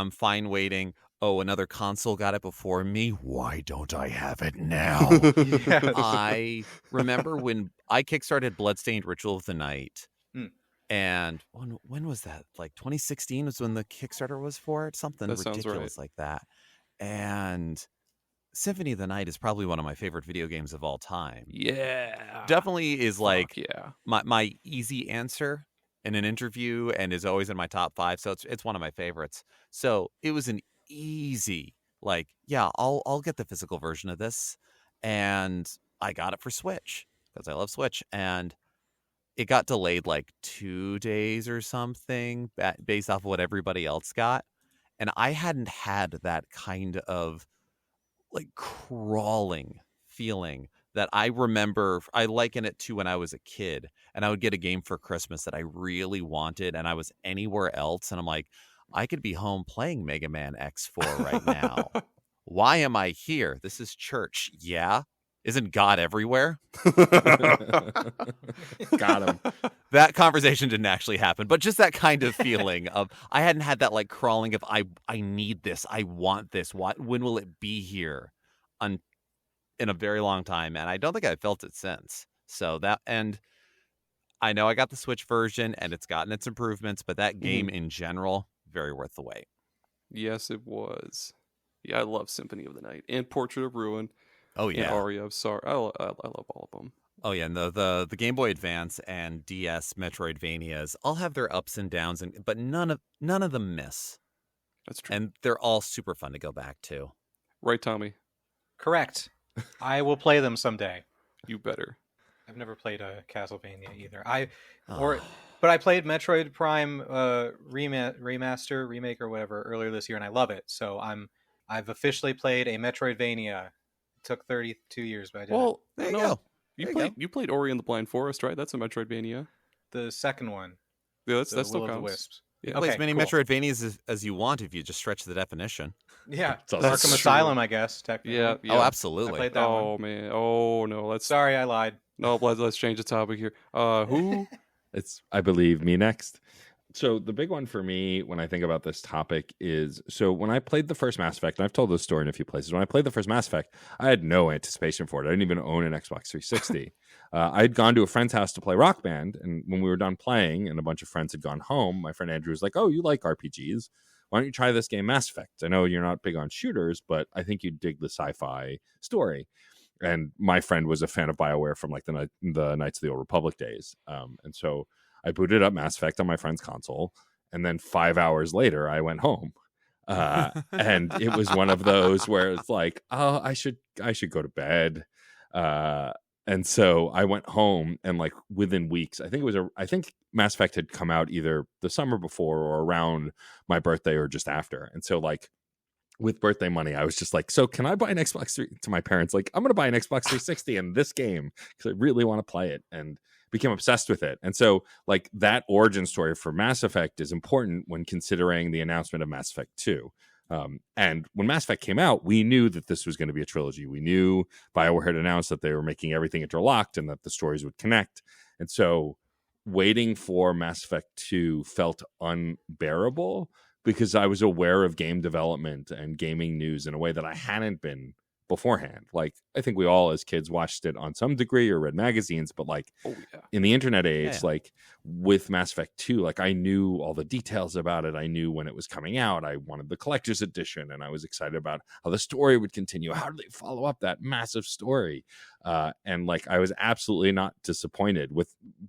Oh, another console got it before me. Why don't I have it now? Yes. I remember when I kickstarted Bloodstained Ritual of the Night. Hmm. And when was that? Like 2016 was when the Kickstarter was for it. Something That sounds ridiculous like that. And Symphony of the Night is probably one of my favorite video games of all time. Yeah. Definitely is like yeah. my easy answer in an interview, and is always in my top 5. So it's one of my favorites. So it was an easy, like, yeah, I'll get the physical version of this. And I got it for Switch because I love Switch. And it got delayed like 2 days or something based off of what everybody else got. And I hadn't had that kind of like crawling feeling that I remember. I liken it to when I was a kid and I would get a game for Christmas that I really wanted and I was anywhere else. And I'm like, I could be home playing Mega Man X4 right now. Why am I here? This is church. Yeah. Isn't God everywhere? Got him. That conversation didn't actually happen, but just that kind of feeling of I hadn't had that like crawling of I need this, I want this. When will it be here? In a very long time, and I don't think I've felt it since. So that, and I know I got the Switch version, and it's gotten its improvements, but that game in general, very worth the wait. Yes, it was. Yeah, I love Symphony of the Night and Portrait of Ruin. Oh And yeah, Aria of Sorrow. I love all of them. oh yeah, and the Game Boy Advance and DS Metroidvanias all have their ups and downs, but none of them miss. That's true. And they're all super fun to go back to. Right, Tommy? Correct. I will play them someday. You better. I've never played a Castlevania either. But I played Metroid Prime remaster, remake, or whatever earlier this year, and I love it. So I've officially played a Metroidvania. It took 32 years, but I did Well, There you go. You played Ori and the Blind Forest, right? That's a Metroidvania. the second one. Yeah, that The still Will of the counts. Wisps. Yeah. Play as Okay, many cool. Metroidvanias as you want if you just stretch the definition. Yeah, It's also Arkham true. Asylum, I guess. Technically. Yeah. Oh, I absolutely. played that one. Oh man. Oh no. Sorry, I lied. Let's change the topic here. Who? It's, I believe, me next. So the big one for me when I think about this topic is, so when I played the first Mass Effect, and I've told this story in a few places, when I played the first Mass Effect, I had no anticipation for it. I didn't even own an Xbox 360. I had gone to a friend's house to play Rock Band, and when we were done playing and a bunch of friends had gone home, my friend Andrew was like, "Oh, you like RPGs? Why don't you try this game, Mass Effect? I know you're not big on shooters, but I think you'd dig the sci-fi story." And my friend was a fan of BioWare from like the Knights of the Old Republic days. And so I booted up Mass Effect on my friend's console. And then 5 hours later, I went home. And it was one of those where it's like, oh, I should go to bed. And so I went home, and like within weeks, I think Mass Effect had come out either the summer before or around my birthday or just after. And so like, with birthday money, I was just like, so can I buy an Xbox 3 to my parents? Like, I'm going to buy an Xbox 360 in this game because I really want to play it, and became obsessed with it. And so like that origin story for Mass Effect is important when considering the announcement of Mass Effect 2. And when Mass Effect came out, we knew that this was going to be a trilogy. We knew BioWare had announced that they were making everything interlocked and that the stories would connect. And so waiting for Mass Effect 2 felt unbearable, because I was aware of game development and gaming news in a way that I hadn't been beforehand. Like, I think we all as kids watched it on some degree or read magazines, but like in the internet age, like with Mass Effect 2, like I knew all the details about it. I knew when it was coming out. I wanted the collector's edition, and I was excited about how the story would continue. How did they follow up that massive story? And like, I was absolutely not disappointed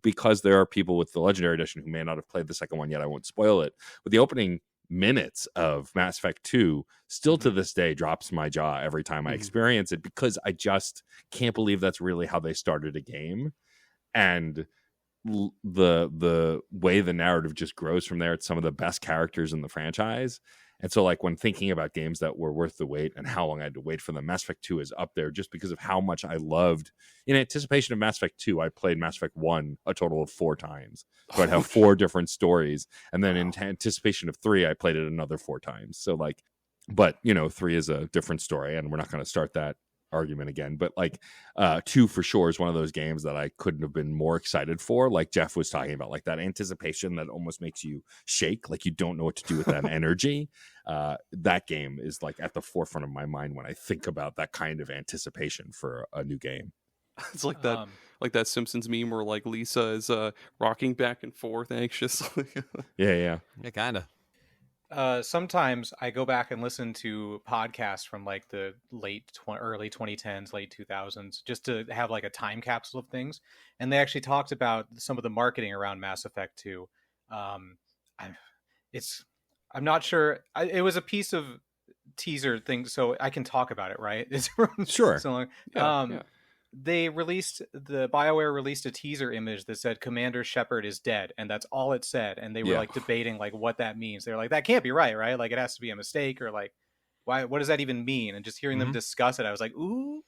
because there are people with the Legendary Edition who may not have played the second one yet. I won't spoil it. But the opening minutes of Mass Effect 2 still to this day drops my jaw every time I experience it, because I just can't believe that's really how they started a game. And the way the narrative just grows from there. It's some of the best characters in the franchise. And so like when thinking about games that were worth the wait and how long I had to wait for them, Mass Effect 2 is up there just because of how much I loved. In anticipation of Mass Effect 2, I played Mass Effect 1 a total of 4 times. So I'd have 4 different stories. And then in anticipation of 3, I played it another 4 times. So like, but 3 is a different story, and we're not going to start that argument again, but like 2 for sure is one of those games that I couldn't have been more excited for. Like Geoff was talking about, like that anticipation that almost makes you shake, like you don't know what to do with that energy. That game is like at the forefront of my mind when I think about that kind of anticipation for a new game. It's like that Simpsons meme where like Lisa is rocking back and forth anxiously. Yeah. Yeah, kind of. Sometimes I go back and listen to podcasts from like the early 2010s, late 2000s, just to have like a time capsule of things. And they actually talked about some of the marketing around Mass Effect 2. I'm not sure. It was a piece of teaser thing, so I can talk about it, right? It's Sure. so long. Yeah. BioWare released a teaser image that said Commander Shepard is dead, and that's all it said. And they were like debating like what that means. They're like, that can't be right? Like it has to be a mistake, or like, what does that even mean? And just hearing them discuss it, I was like, ooh.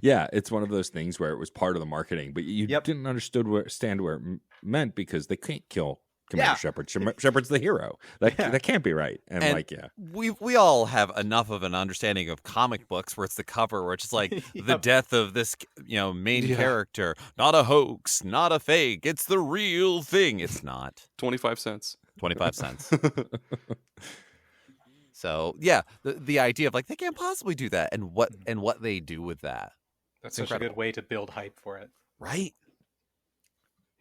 Yeah, it's one of those things where it was part of the marketing, but you didn't understand where it meant, because they can't kill Commander Shepard. Shepard's the hero. That can't be right. And like, we all have enough of an understanding of comic books where it's the cover where it's just like the death of this main character, not a hoax, not a fake, it's the real thing. It's not. 25 cents. So yeah, the idea of like they can't possibly do that, and what they do with that. That's such a good way to build hype for it, right?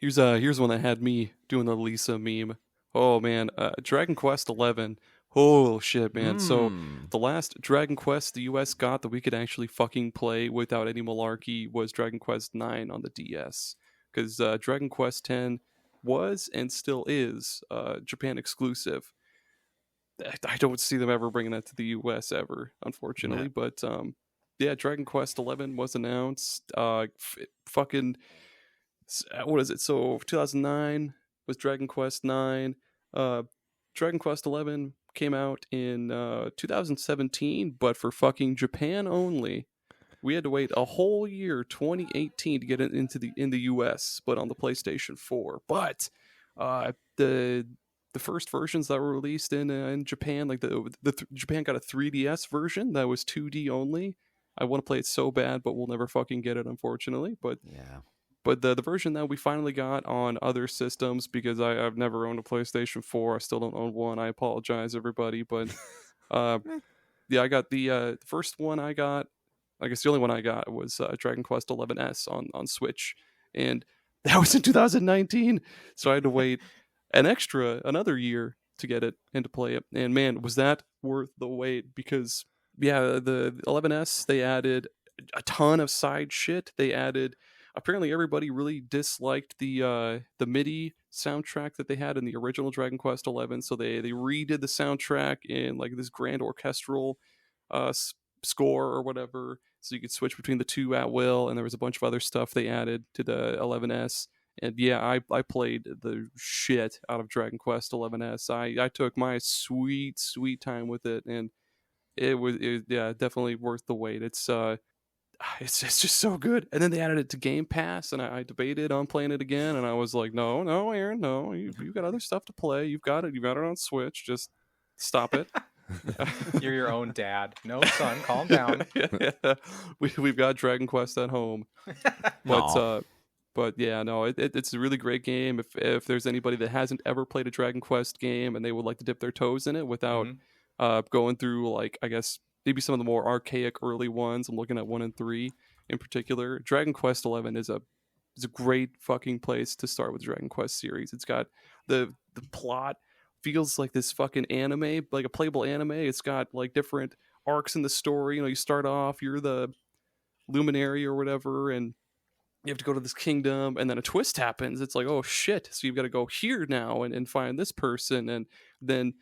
Here's one that had me doing the Lisa meme. Oh man, Dragon Quest 11. Oh shit, man. So the last Dragon Quest the US got that we could actually fucking play without any malarkey was Dragon Quest 9 on the DS. Because Dragon Quest 10 was and still is Japan exclusive. I don't see them ever bringing that to the US ever, unfortunately. Yeah. But yeah, Dragon Quest 11 was announced. Fucking, what is it? So 2009 was Dragon Quest 9. Dragon Quest 11 came out in 2017, but for fucking Japan only. We had to wait a whole year, 2018, to get it in the US, but on the PlayStation 4. But the first versions that were released in Japan, like Japan got a 3DS version that was 2D only. I want to play it so bad, but we'll never fucking get it, unfortunately. But yeah. But the version that we finally got on other systems, because I've never owned a PlayStation 4, I still don't own one. I apologize, everybody. But yeah, I got the first one I got. I guess the only one I got was Dragon Quest 11S on Switch, and that was in 2019. So I had to wait another year to get it and to play it. And man, was that worth the wait? Because yeah, the 11S, they added a ton of side shit. They added, apparently everybody really disliked the MIDI soundtrack that they had in the original Dragon Quest 11, so they redid the soundtrack in like this grand orchestral score or whatever, so you could switch between the two at will. And there was a bunch of other stuff they added to the 11S. And yeah, I played the shit out of Dragon Quest 11S. I took my sweet time with it, and it was definitely worth the wait. It's just so good. And then they added it to Game Pass, and I debated on playing it again, and I was like, no, Aaron, no, you've got other stuff to play. You've got it on Switch. Just stop it. You're your own dad. No, son, calm down. Yeah. We've got Dragon Quest at home. But yeah, no, it's a really great game. If there's anybody that hasn't ever played a Dragon Quest game and they would like to dip their toes in it without going through, like, I guess maybe some of the more archaic early ones, I'm looking at 1 and 3 in particular. Dragon Quest 11 is a great fucking place to start with the Dragon Quest series. It's got the plot feels like this fucking anime, like a playable anime. It's got like different arcs in the story. You start off, you're the luminary or whatever, and you have to go to this kingdom, and then a twist happens. It's like, oh shit, so you've got to go here now and find this person, and then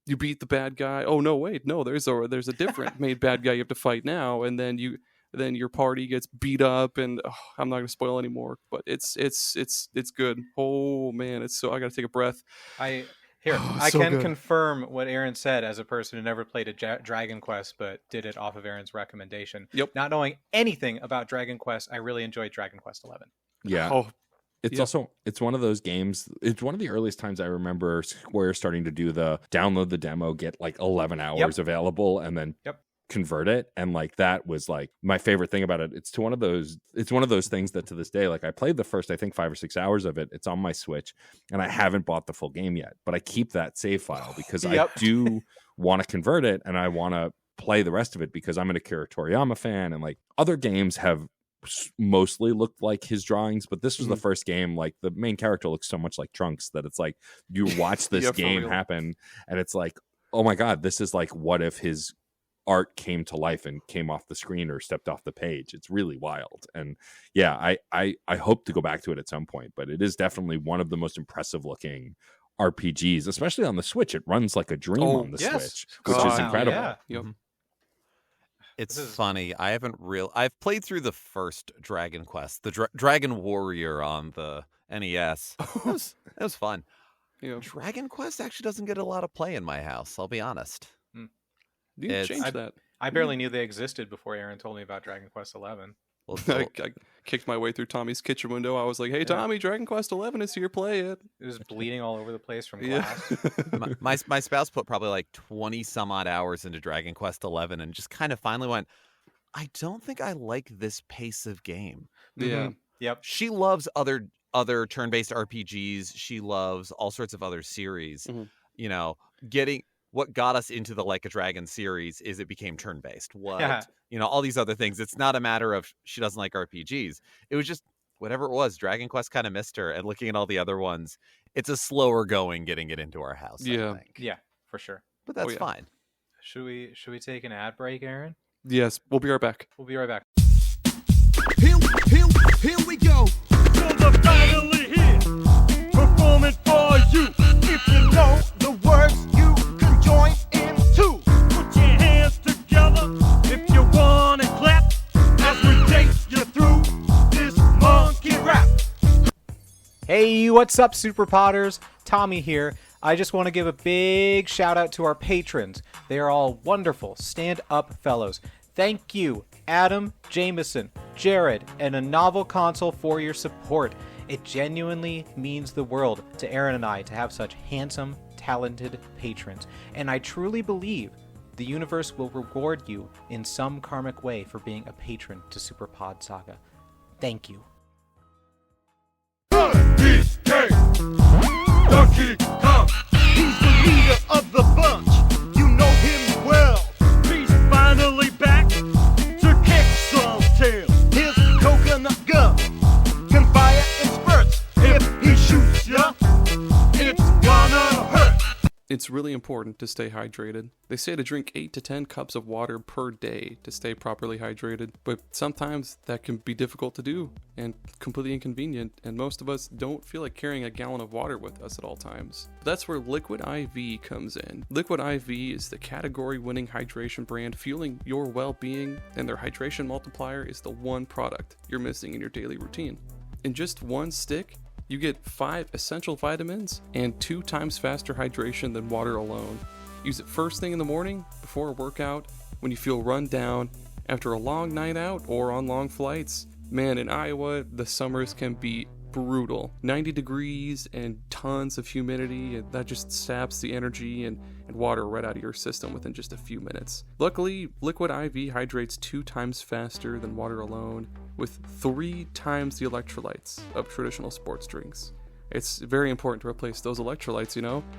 you beat the bad guy. Oh no, wait, no, there's a different made bad guy you have to fight now, and then your party gets beat up, and I'm not gonna spoil anymore, but it's good. Oh man, it's so, I gotta take a breath. I can confirm what Aaron said as a person who never played a Dragon Quest, but did it off of Aaron's recommendation. Yep. Not knowing anything about Dragon Quest, I really enjoyed Dragon Quest 11. Yeah. It's one of those games. It's one of the earliest times I remember Square starting to do the download the demo, get like 11 hours available, and then convert it, and like that was like my favorite thing about it. It's one of those things that to this day, like I played the first I think 5 or 6 hours of it. It's on my Switch and I haven't bought the full game yet, but I keep that save file because I do want to convert it and I want to play the rest of it because I'm an Akira Toriyama fan, and like other games have mostly looked like his drawings, but this was the first game, like the main character looks so much like Trunks that it's like you watch this game happen and it's like, oh my god, this is like what if his art came to life and came off the screen or stepped off the page. It's really wild. And yeah, I hope to go back to it at some point, but it is definitely one of the most impressive looking RPGs, especially on the Switch. It runs like a dream on the Switch, which is incredible. Yeah. Yep. It's funny. I've played through the first Dragon Quest, the Dragon Warrior on the NES. That was fun. Yeah. Dragon Quest actually doesn't get a lot of play in my house, I'll be honest. You can change that. I barely knew they existed before Aaron told me about Dragon Quest 11. Well, I kicked my way through Tommy's kitchen window. I was like, "Hey, Tommy, Dragon Quest 11 is here. Play it." It was bleeding all over the place from glass. my spouse put probably like 20 some odd hours into Dragon Quest 11 and just kind of finally went, I don't think I like this pace of game. Yeah. Yep. She loves other turn-based RPGs. She loves all sorts of other series. You know, what got us into the Like a Dragon series is it became turn-based. All these other things. It's not a matter of she doesn't like RPGs. It was just whatever it was. Dragon Quest kind of missed her. And looking at all the other ones, it's a slower going getting it into our house. Yeah. I think. Yeah, for sure. But that's fine. Should we take an ad break, Aaron? Yes, we'll be right back. We'll be right back. Here we go. We're finally here, performing for you. If you know the words, you can join in too. Put your hands together if you wanna clap as we take you through this monkey rap. Hey, what's up, Super Podders? Tommy here. I just want to give a big shout out to our patrons. They are all wonderful, stand-up fellows. Thank you, Adam, Jameson, Jared, and a novel console for your support. It genuinely means the world to Aaron and I to have such handsome, talented patrons. And I truly believe the universe will reward you in some karmic way for being a patron to SuperPod Saga. Thank you. Donkey Kong, He's the leader of the bunch. You know him well. he's finally back to kick some tail. His coconut gun can fire in spurts. If he shoots ya, It's gonna hurt. It's really important to stay hydrated. They say to drink 8 to 10 cups of water per day to stay properly hydrated, but sometimes that can be difficult to do and completely inconvenient, and most of us don't feel like carrying a gallon of water with us at all times. That's where Liquid IV comes in. Liquid IV is the category-winning hydration brand fueling your well-being, and their hydration multiplier is the one product you're missing in your daily routine. In just one stick, you get 5 essential vitamins and 2 times faster hydration than water alone. Use it first thing in the morning, before a workout, when you feel run down, after a long night out, or on long flights. Man, in Iowa, the summers can be brutal. 90 degrees and tons of humidity, and that just saps the energy and water right out of your system within just a few minutes. Luckily, Liquid IV hydrates 2 times faster than water alone, with 3 times the electrolytes of traditional sports drinks. It's very important to replace those electrolytes,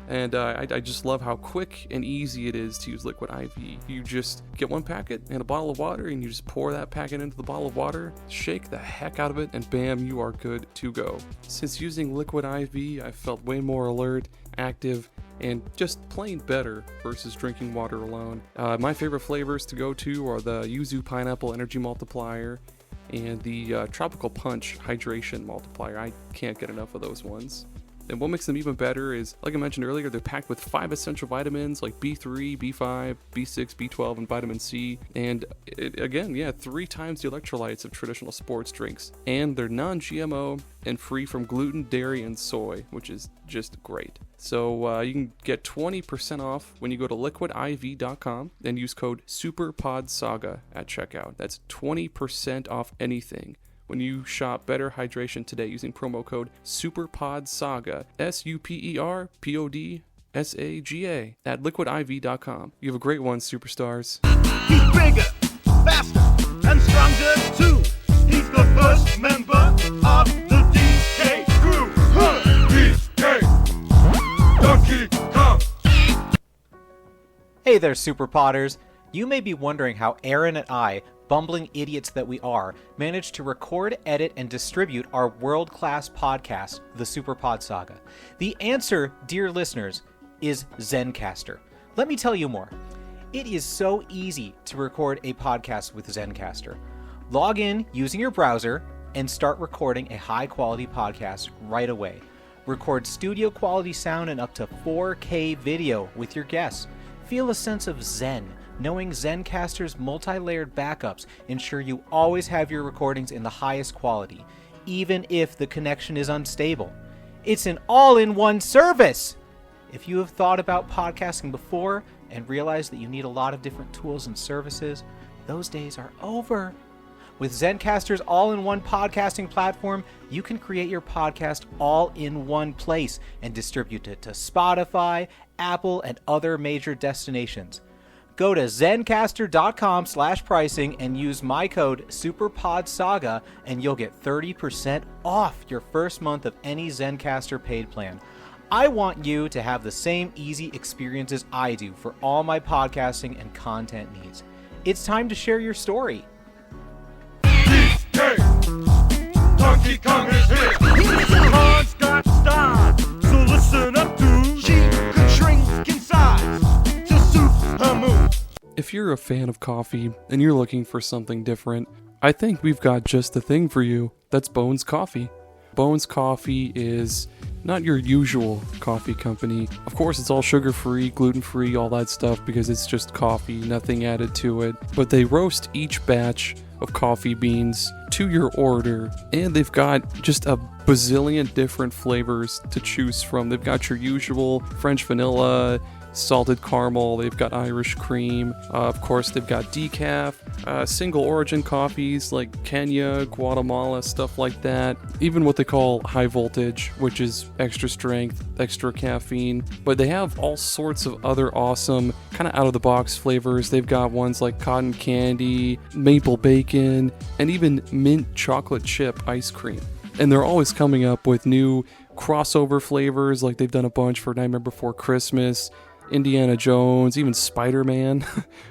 and I just love how quick and easy it is to use Liquid IV. You just get one packet and a bottle of water, and you just pour that packet into the bottle of water, shake the heck out of it, and bam, you are good to go. Since using Liquid IV, I've felt way more alert, active, and just plain better versus drinking water alone. My favorite flavors to go to are the Yuzu Pineapple Energy Multiplier and the Tropical Punch Hydration Multiplier. I can't get enough of those ones. And what makes them even better is, like I mentioned earlier, they're packed with 5 essential vitamins like B3, B5, B6, B12, and vitamin C. And again, 3 times the electrolytes of traditional sports drinks. And they're non-GMO and free from gluten, dairy, and soy, which is just great. So you can get 20% off when you go to liquidiv.com and use code SuperPodSaga at checkout. That's 20% off anything when you shop Better Hydration today using promo code SuperPodSaga, SuperPod SAGA at liquidiv.com. You have a great one, superstars. He's bigger, faster, and stronger too. He's the first member of the DK crew. DK, Donkey Kong. Hey there, Super Podders. You may be wondering how Aaron and I, bumbling idiots that we are, managed to record, edit, and distribute our world-class podcast, the SuperPod Saga. The answer, dear listeners, is Zencastr. Let me tell you more. It is so easy to record a podcast with Zencastr. Log in using your browser and start recording a high-quality podcast right away. Record studio-quality sound and up to 4K video with your guests. Feel a sense of zen, knowing Zencastr's multi-layered backups ensure you always have your recordings in the highest quality, even if the connection is unstable. It's an all-in-one service! If you have thought about podcasting before and realized that you need a lot of different tools and services, those days are over. With Zencastr's all-in-one podcasting platform, you can create your podcast all in one place and distribute it to Spotify, Apple, and other major destinations. Go to zencastr.com/pricing and use my code SuperPodSaga and you'll get 30% off your first month of any Zencastr paid plan. I want you to have the same easy experiences I do for all my podcasting and content needs. It's time to share your story. DK, Donkey Kong is here. Kong's got style, so listen up, dude. She could shrink in size to suit her mood. If you're a fan of coffee and you're looking for something different, I think we've got just the thing for you. That's Bones Coffee. Bones Coffee is not your usual coffee company. Of course, it's all sugar-free, gluten-free, all that stuff because it's just coffee, nothing added to it. But they roast each batch of coffee beans to your order, and they've got just a bazillion different flavors to choose from. They've got your usual French vanilla, salted caramel, they've got Irish cream, of course they've got decaf, single origin coffees like Kenya, Guatemala, stuff like that, even what they call high voltage, which is extra strength, extra caffeine, but they have all sorts of other awesome kind of out of the box flavors. They've got ones like cotton candy, maple bacon, and even mint chocolate chip ice cream. And they're always coming up with new crossover flavors, like they've done a bunch for Nightmare Before Christmas, Indiana Jones, even Spider-Man,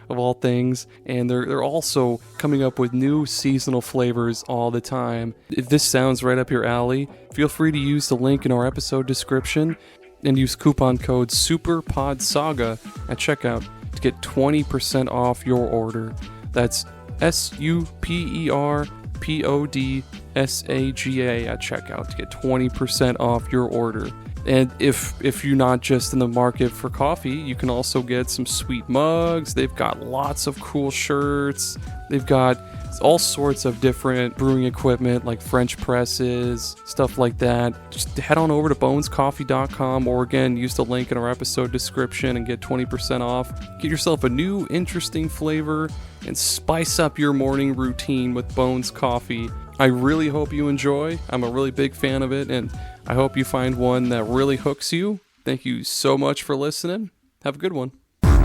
of all things. And they're also coming up with new seasonal flavors all the time. If this sounds right up your alley, feel free to use the link in our episode description and use coupon code SuperPodSaga at checkout to get 20% off your order. That's SuperPodSaga at checkout to get 20% off your order. And if you're not just in the market for coffee, you can also get some sweet mugs. They've got lots of cool shirts. They've got all sorts of different brewing equipment like French presses, stuff like that. Just head on over to bonescoffee.com or again, use the link in our episode description and get 20% off. Get yourself a new interesting flavor and spice up your morning routine with Bones Coffee. I really hope you enjoy. I'm a really big fan of it, and I hope you find one that really hooks you. Thank you so much for listening. Have a good one.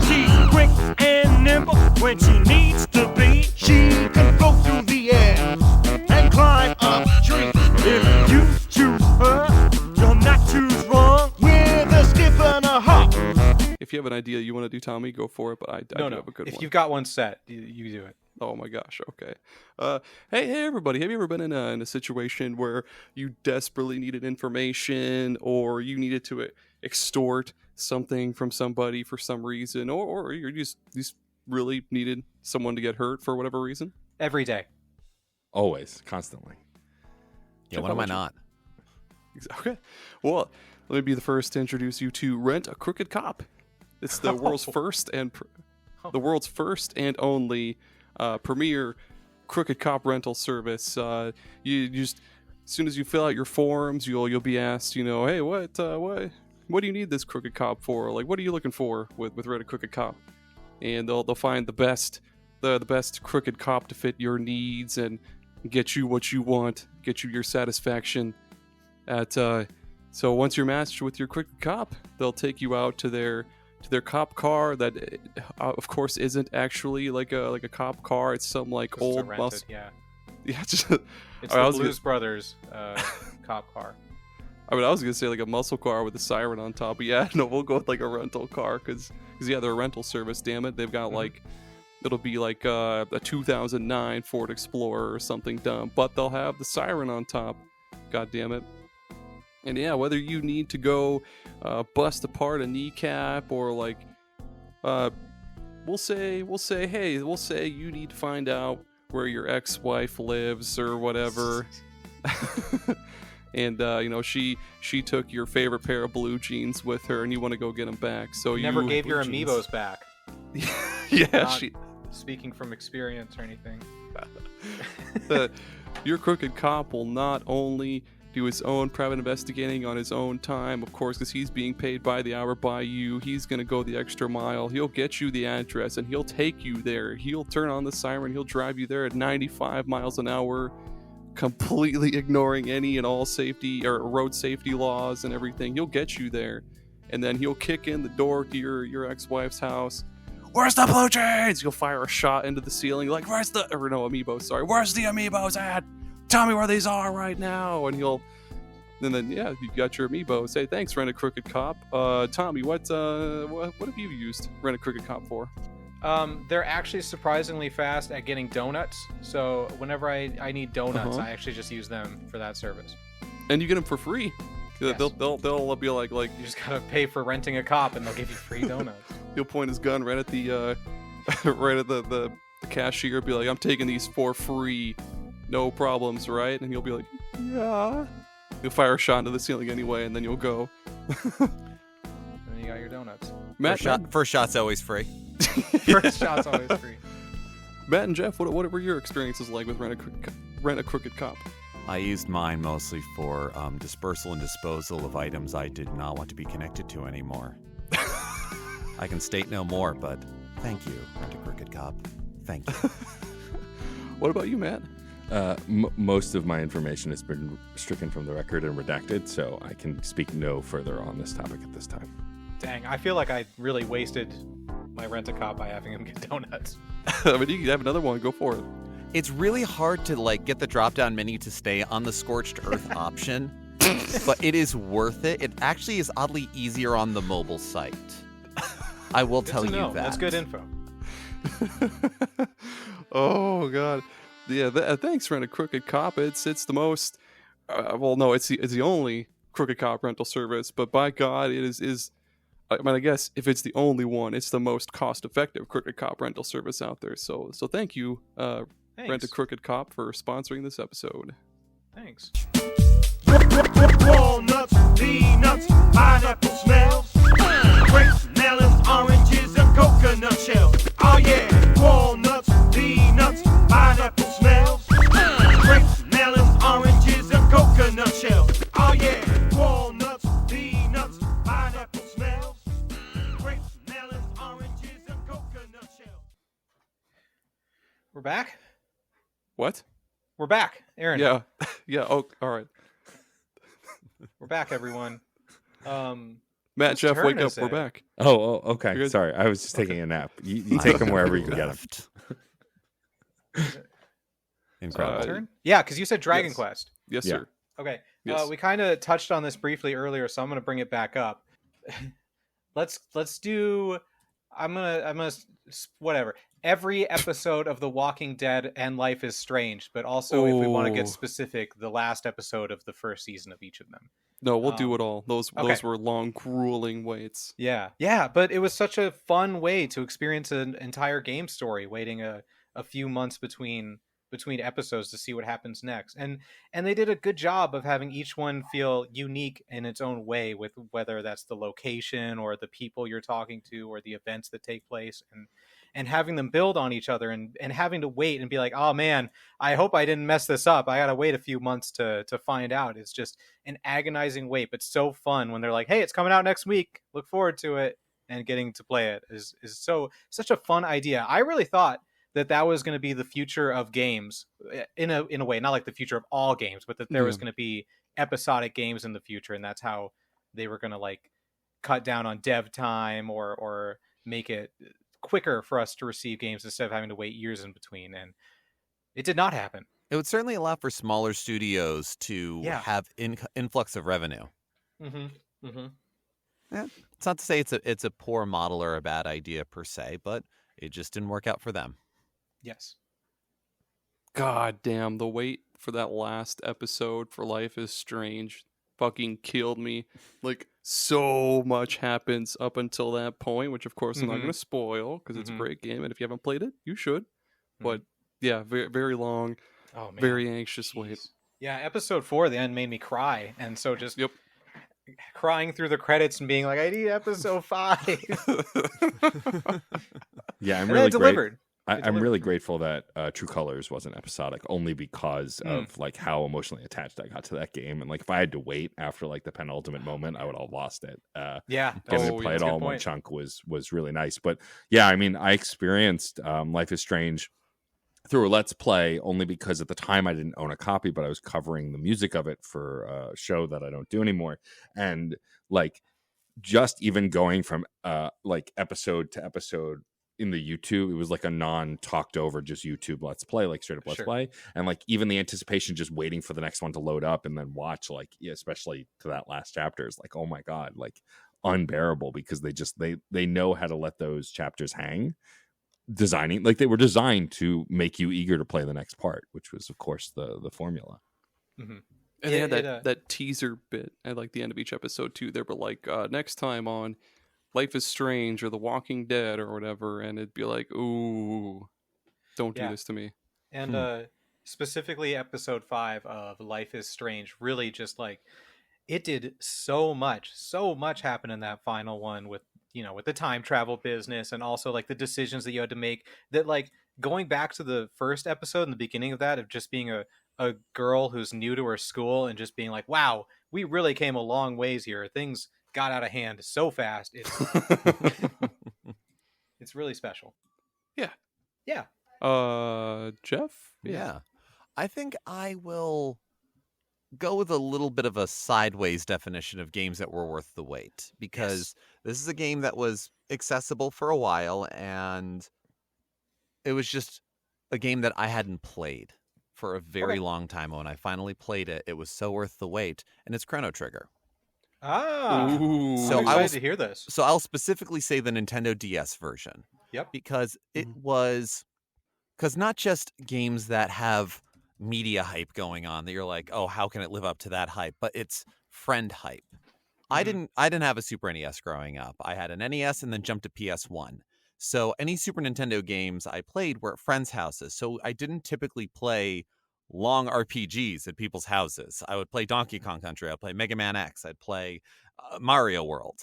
She's quick and nimble when she needs to be. She can go through the air and climb up trees. If you choose her, you'll not choose wrong. With a skip and a hop. If you have an idea you want to do, Tommy, go for it, but I do have a good one. If you've got one set, you do it. Oh my gosh, okay. Hey everybody, have you ever been in a situation where you desperately needed information or you needed to extort something from somebody for some reason, or you just really needed someone to get hurt for whatever reason? Every day. Always, constantly. Yeah, when am I not? Okay. Well, let me be the first to introduce you to Rent a Crooked Cop. It's the world's first and only premier crooked cop rental service. You just, as soon as you fill out your forms, you'll be asked, hey, what do you need this crooked cop for? Like, what are you looking for with Rent a Crooked Cop? And they'll find the best crooked cop to fit your needs and get you what you want, get you your satisfaction at So once you're matched with your Crooked Cop, they'll take you out to their cop car that, of course, isn't actually like a cop car. It's some like Just old to rent bus. it, yeah. Yeah, just, It's I the was Blues Brothers cop car. I mean, I was gonna say like a muscle car with a siren on top, but yeah, no, we'll go with like a rental car because yeah, they're a rental service. Damn it, they've got like it'll be like a 2009 Ford Explorer or something dumb, but they'll have the siren on top. God damn it. And yeah, whether you need to go bust apart a kneecap or like, we'll say you need to find out where your ex-wife lives or whatever. And she took your favorite pair of blue jeans with her, and you want to go get them back. So you Never gave your blue jeans. amiibos back. Yeah, Not speaking from experience or anything. Your Crooked Cop will not only do his own private investigating on his own time, of course, because he's being paid by the hour by you. He's going to go the extra mile. He'll get you the address, and he'll take you there. He'll turn on the siren. He'll drive you there at 95 miles an hour, completely ignoring any and all safety or road safety laws and everything. He'll get you there, and then he'll kick in the door to your ex-wife's house. Where's the blue jeans? You'll fire a shot into the ceiling, like, where's the amiibos? Sorry, where's the amiibos at? Tell me where these are right now. And then yeah, you got your amiibos. Hey, thanks, Rent a Crooked Cop. Tommy, what have you used Rent a Crooked Cop for? They're actually surprisingly fast at getting donuts. So whenever I need donuts, I actually just use them for that service. And you get them for free. Yes. They'll be like You just gotta pay for renting a cop, and they'll give you free donuts. He'll point his gun right at the the cashier, be like, "I'm taking these for free, no problems, right?" And you'll be like, "Yeah." You'll fire a shot into the ceiling anyway, and then you'll go. And then you got your donuts. First shot's always free. First shot's always free. Matt and Geoff, what were your experiences like with Rent a Crooked Cop? I used mine mostly for dispersal and disposal of items I did not want to be connected to anymore. I can state no more, but thank you, Rent a Crooked Cop. Thank you. What about you, Matt? Most of my information has been stricken from the record and redacted, so I can speak no further on this topic at this time. Dang, I feel like I really wasted my rent-a-cop by having him get donuts. I mean, you can have another one. Go for it. It's really hard to get the drop-down menu to stay on the Scorched Earth option, but it is worth it. It actually is oddly easier on the mobile site. I will tell you that. That's good info. Oh God, yeah. Thanks, Rent a Crooked Cop. It's the most. It's the only Crooked Cop rental service. But by God, it is. I mean, I guess if it's the only one, it's the most cost-effective Crooked Cop rental service out there. So thank you, Rent a Crooked Cop, for sponsoring this episode. Thanks. Walnuts, peanuts, pineapple smells, grapes, melons, oranges, and coconut shells. Oh yeah, walnuts, peanuts, pineapple smells, grapes, melons, oranges, and coconut shells. Oh yeah, walnuts, peanuts, pineapple smells, grapes, melons, oranges, and coconut shells. We're back? What? We're back, Aaron. Yeah, yeah. Oh, all right. We're back, everyone. Matt, Geoff, turn wake up. is We're it? back. Oh, okay. You're good? Sorry, I was just taking a nap. You take them wherever you can get them. Incredible. Turn? Yeah, because you said Dragon Yes. Quest. Yes, Yeah. sir. Okay. Yes. We kind of touched on this briefly earlier, so I'm going to bring it back up. let's do. I'm gonna whatever. Every episode of The Walking Dead and Life is Strange, but also if we want to get Oh. specific, the last episode of the first season of each of them. No, we'll do it all. Those okay. were long, grueling waits. Yeah, but it was such a fun way to experience an entire game story, waiting a few months between episodes to see what happens next. And they did a good job of having each one feel unique in its own way, with whether that's the location or the people you're talking to or the events that take place, and having them build on each other and having to wait and be like, oh man, I hope I didn't mess this up. I got to wait a few months to find out. It's just an agonizing wait, but so fun when they're like, hey, it's coming out next week. Look forward to it. And getting to play it is such a fun idea. I really thought that was going to be the future of games in a way, not like the future of all games, but that there was going to be episodic games in the future, and that's how they were going to like cut down on dev time or make it quicker for us to receive games instead of having to wait years in between. And it did not happen. It would certainly allow for smaller studios to have influx of revenue. Mm-hmm. Mm-hmm. Yeah, it's not to say it's a poor model or a bad idea per se, but it just didn't work out for them. Yes. God damn, the wait for that last episode for Life is Strange fucking killed me. Like, so much happens up until that point, which of course I'm not going to spoil because it's a great game, and if you haven't played it, you should. But yeah, very, very long, very anxious wait. Yeah, episode 4, the end made me cry, and so just crying through the credits and being like, I need episode 5. Yeah, I'm and really delivered. I'm really grateful that True Colors wasn't episodic, only because of like how emotionally attached I got to that game. And like if I had to wait after like the penultimate moment, I would have lost it. Getting to play it all in one chunk was really nice. But yeah, I mean, I experienced Life is Strange through a Let's Play only because at the time I didn't own a copy, but I was covering the music of it for a show that I don't do anymore. And like just even going from like episode to episode in the YouTube, it was like a non-talked over, just YouTube Let's Play, like straight up Let's Play. And like even the anticipation, just waiting for the next one to load up and then watch, like, especially to that last chapter is like, oh my God, like unbearable, because they know how to let those chapters hang. Designing, like they were designed to make you eager to play the next part, which was of course the formula. And they had that teaser bit at like the end of each episode too. They were like, next time on Life is Strange or The Walking Dead or whatever, and it'd be like, ooh, don't do this to me. And specifically episode 5 of Life is Strange really just like it did so much happen in that final one with the time travel business, and also like the decisions that you had to make, that like going back to the first episode in the beginning of that, of just being a girl who's new to her school and just being like, wow, we really came a long ways here. Things got out of hand so fast. It's really special. Yeah. Jeff? Yeah. I think I will go with a little bit of a sideways definition of games that were worth the wait, because this is a game that was accessible for a while, and it was just a game that I hadn't played for a very long time. When I finally played it, it was so worth the wait, and it's Chrono Trigger. Ooh, so I'm excited to hear this. So I'll specifically say the Nintendo DS version. Yep. Because it was, because not just games that have media hype going on that you're like, oh, how can it live up to that hype? But it's friend hype. I didn't have a Super NES growing up. I had an NES and then jumped to PS1. So any Super Nintendo games I played were at friends' houses. So I didn't typically play long RPGs at people's houses. I would play Donkey Kong Country. I'd play Mega Man X. I'd play Mario World.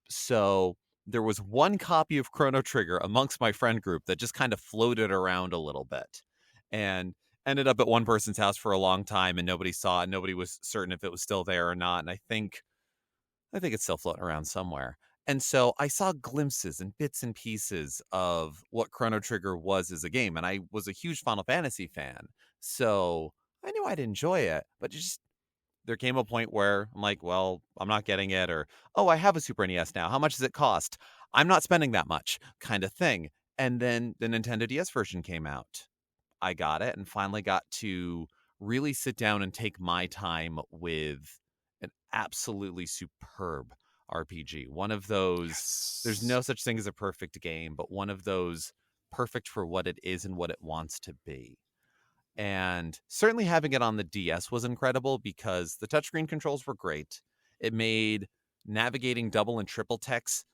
So there was one copy of Chrono Trigger amongst my friend group that just kind of floated around a little bit and ended up at one person's house for a long time, and nobody saw it. Nobody was certain if it was still there or not. And I think it's still floating around somewhere. And so I saw glimpses and bits and pieces of what Chrono Trigger was as a game. And I was a huge Final Fantasy fan. So I knew I'd enjoy it. But just there came a point where I'm like, well, I'm not getting it. Or, oh, I have a Super NES now. How much does it cost? I'm not spending that much, kind of thing. And then the Nintendo DS version came out. I got it and finally got to really sit down and take my time with an absolutely superb RPG. One of those, there's no such thing as a perfect game, but one of those perfect for what it is and what it wants to be. And certainly having it on the DS was incredible because the touchscreen controls were great. It made navigating double and triple text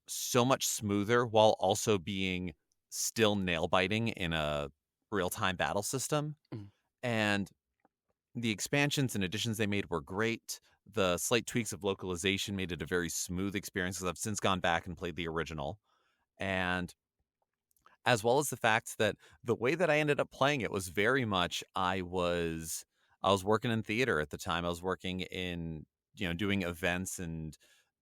so much smoother while also being still nail-biting in a real-time battle system. And the expansions and additions they made were great. The slight tweaks of localization made it a very smooth experience, because I've since gone back and played the original. And as well as the fact that the way that I ended up playing it was very much, I was working in theater at the time. I was working in, doing events and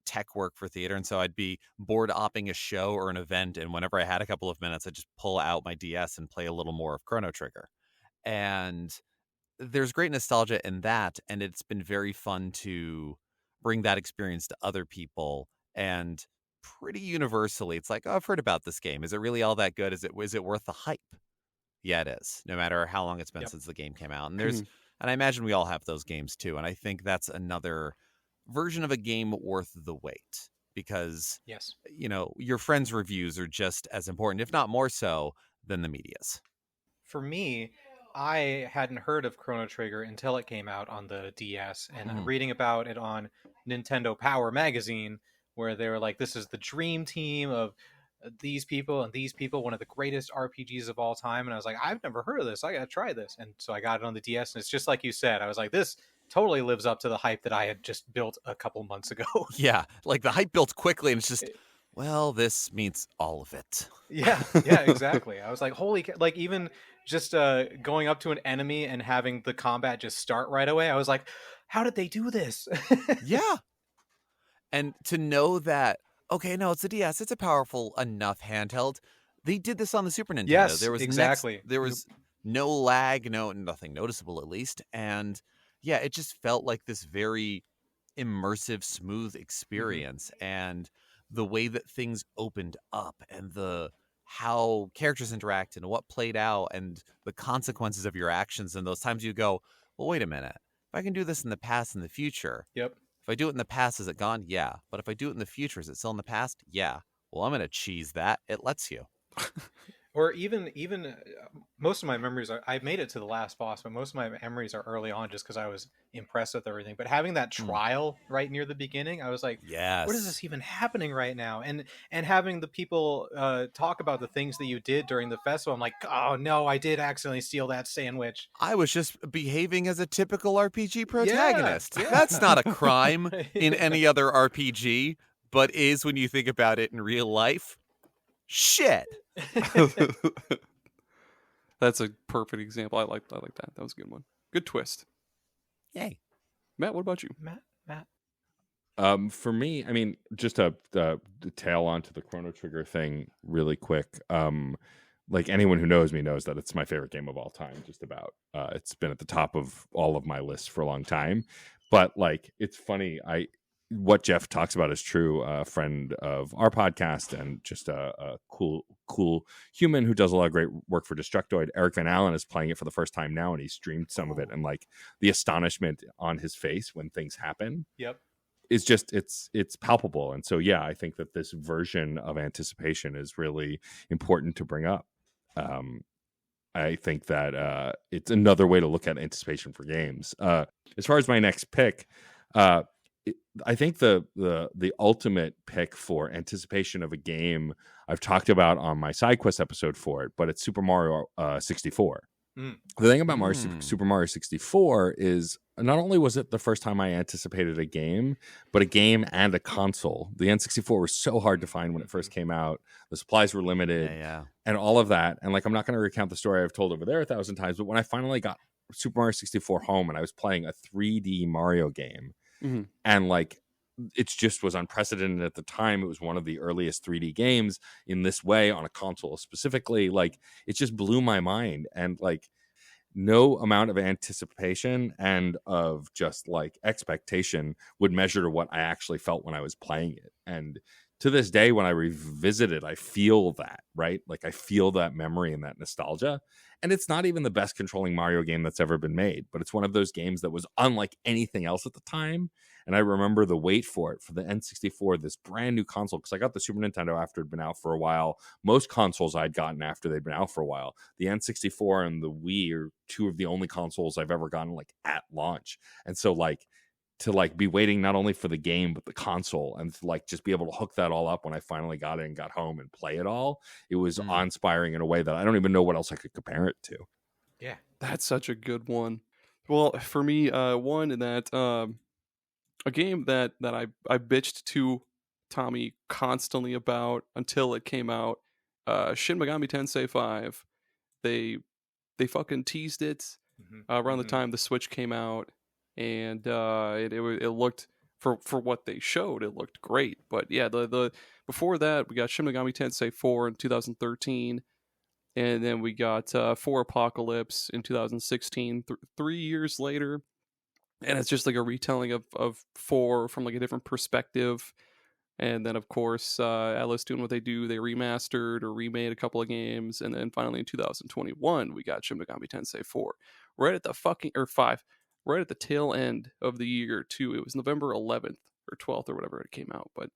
tech work for theater. And so I'd be bored opping a show or an event. And whenever I had a couple of minutes, I'd just pull out my DS and play a little more of Chrono Trigger. And there's great nostalgia in that, and it's been very fun to bring that experience to other people. And pretty universally, it's like, oh, I've heard about this game. Is it really all that good? Is it worth the hype? Yeah, it is. No matter how long it's been Yep. since the game came out, and and I imagine we all have those games too. And I think that's another version of a game worth the wait, because Yes. your friends' reviews are just as important, if not more so, than the media's. For me, I hadn't heard of Chrono Trigger until it came out on the DS, and reading about it on Nintendo Power magazine, where they were like, this is the dream team of these people and these people, one of the greatest RPGs of all time. And I was like, I've never heard of this. I gotta try this. And so I got it on the DS, and it's just like you said. I was like, this totally lives up to the hype that I had just built a couple months ago. Yeah, like the hype built quickly, and it's just, well, this means all of it. Yeah, exactly. I was like, holy like even just going up to an enemy and having the combat just start right away, I was like, how did they do this? Yeah. And to know that, okay, no, it's a DS, it's a powerful enough handheld. They did this on the Super Nintendo. Yes, there was exactly. there was no lag, nothing noticeable at least. And yeah, it just felt like this very immersive, smooth experience. And the way that things opened up, and how characters interact and what played out, and the consequences of your actions, and those times you go, well, wait a minute. If I can do this in the past and the future, Yep. if I do it in the past, is it gone? Yeah. But if I do it in the future, is it still in the past? Yeah. Well, I'm going to cheese that. It lets you. Or even most of my memories are, I made it to the last boss, but most of my memories are early on just because I was impressed with everything. But having that trial right near the beginning, I was like, Yes. what is this even happening right now? And having the people talk about the things that you did during the festival, I'm like, oh no, I did accidentally steal that sandwich. I was just behaving as a typical RPG protagonist. Yeah. That's not a crime in any other RPG, but is when you think about it in real life. Shit. That's a perfect example. I like that. That was a good one. Good twist. Yay. Matt, what about you? Matt. For me, I mean, just to tail onto the Chrono Trigger thing really quick. Like anyone who knows me knows that it's my favorite game of all time. Just about. It's been at the top of all of my lists for a long time. But like, it's funny. What Geoff talks about is true. A friend of our podcast and just a cool human who does a lot of great work for Destructoid. Eric Van Allen is playing it for the first time now, and he streamed some of it, and like the astonishment on his face when things happen. Yep. Is just it's palpable. And so yeah, I think that this version of anticipation is really important to bring up. I think that it's another way to look at anticipation for games. As far as my next pick, I think the ultimate pick for anticipation of a game I've talked about on my side quest episode for it, but it's Super Mario 64. The thing about Super Mario 64 is not only was it the first time I anticipated a game, but a game and a console. The N64 was so hard to find when it first came out. The supplies were limited and all of that. And like, I'm not going to recount the story I've told over there 1,000 times, but when I finally got Super Mario 64 home and I was playing a 3D Mario game, and like, it just was unprecedented at the time. It was one of the earliest 3D games in this way on a console specifically. Like, it just blew my mind. And like, no amount of anticipation and of just like expectation would measure to what I actually felt when I was playing it. And to this day, when I revisit it, I feel that, right? Like, I feel that memory and that nostalgia. And it's not even the best controlling Mario game that's ever been made, but it's one of those games that was unlike anything else at the time. And I remember the wait for it, for the N64, this brand new console, because I got the Super Nintendo after it'd been out for a while. Most consoles I'd gotten after they'd been out for a while. The N64 and the Wii are two of the only consoles I've ever gotten like at launch. And so like, to like be waiting not only for the game but the console, and to like just be able to hook that all up when I finally got it and got home and play it all, it was awe-inspiring in a way that I don't even know what else I could compare it to. Yeah, that's such a good one. Well, for me, one that a game that I bitched to Tommy constantly about until it came out, Shin Megami Tensei 5. They fucking teased it around the time the Switch came out. And it looked, for what they showed, it looked great. But yeah, the before that, we got Shin Megami Tensei 4 in 2013, And then we got 4 Apocalypse in 2016, 3 years later. And it's just like a retelling of 4 from like a different perspective. And then, of course, Atlas doing what they do. They remastered or remade a couple of games. And then finally in 2021, we got Shin Megami Tensei 4. Right at the 5. Right at the tail end of the year, too. It was November 11th or 12th or whatever it came out. But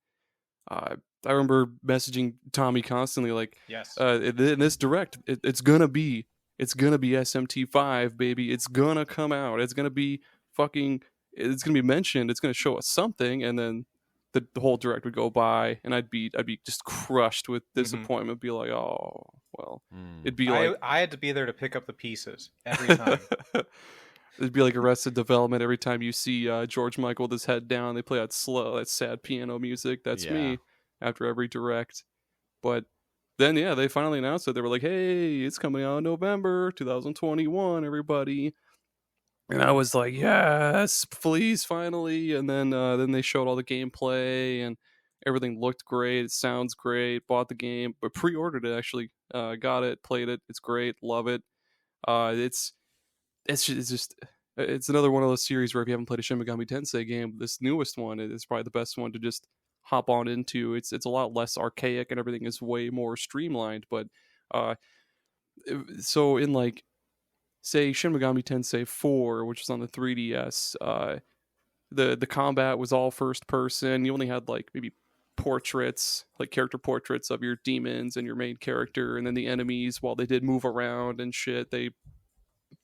I remember messaging Tommy constantly like, Yes. in this direct, it's gonna be SMT5, baby. It's gonna come out. It's gonna be mentioned. It's gonna show us something, and then the whole direct would go by, and I'd be just crushed with disappointment. Be like, oh well, it'd be like I had to be there to pick up the pieces every time. It'd be like Arrested Development. Every time you see George Michael with his head down, they play that slow, that sad piano music. That's me after every direct. But then, yeah, they finally announced it. They were like, hey, it's coming out in November 2021, everybody. And I was like, yes, please, finally. And then they showed all the gameplay, and everything looked great. It sounds great. Bought the game, but pre-ordered it, actually. Got it, played it. It's great. Love it. It's another one of those series where if you haven't played a Shin Megami Tensei game, this newest one is probably the best one to just hop on into. It's a lot less archaic and everything is way more streamlined. But so in like, say, Shin Megami Tensei 4, which was on the 3DS, the combat was all first person. You only had like maybe portraits, like character portraits of your demons and your main character, and then the enemies, while they did move around and shit, they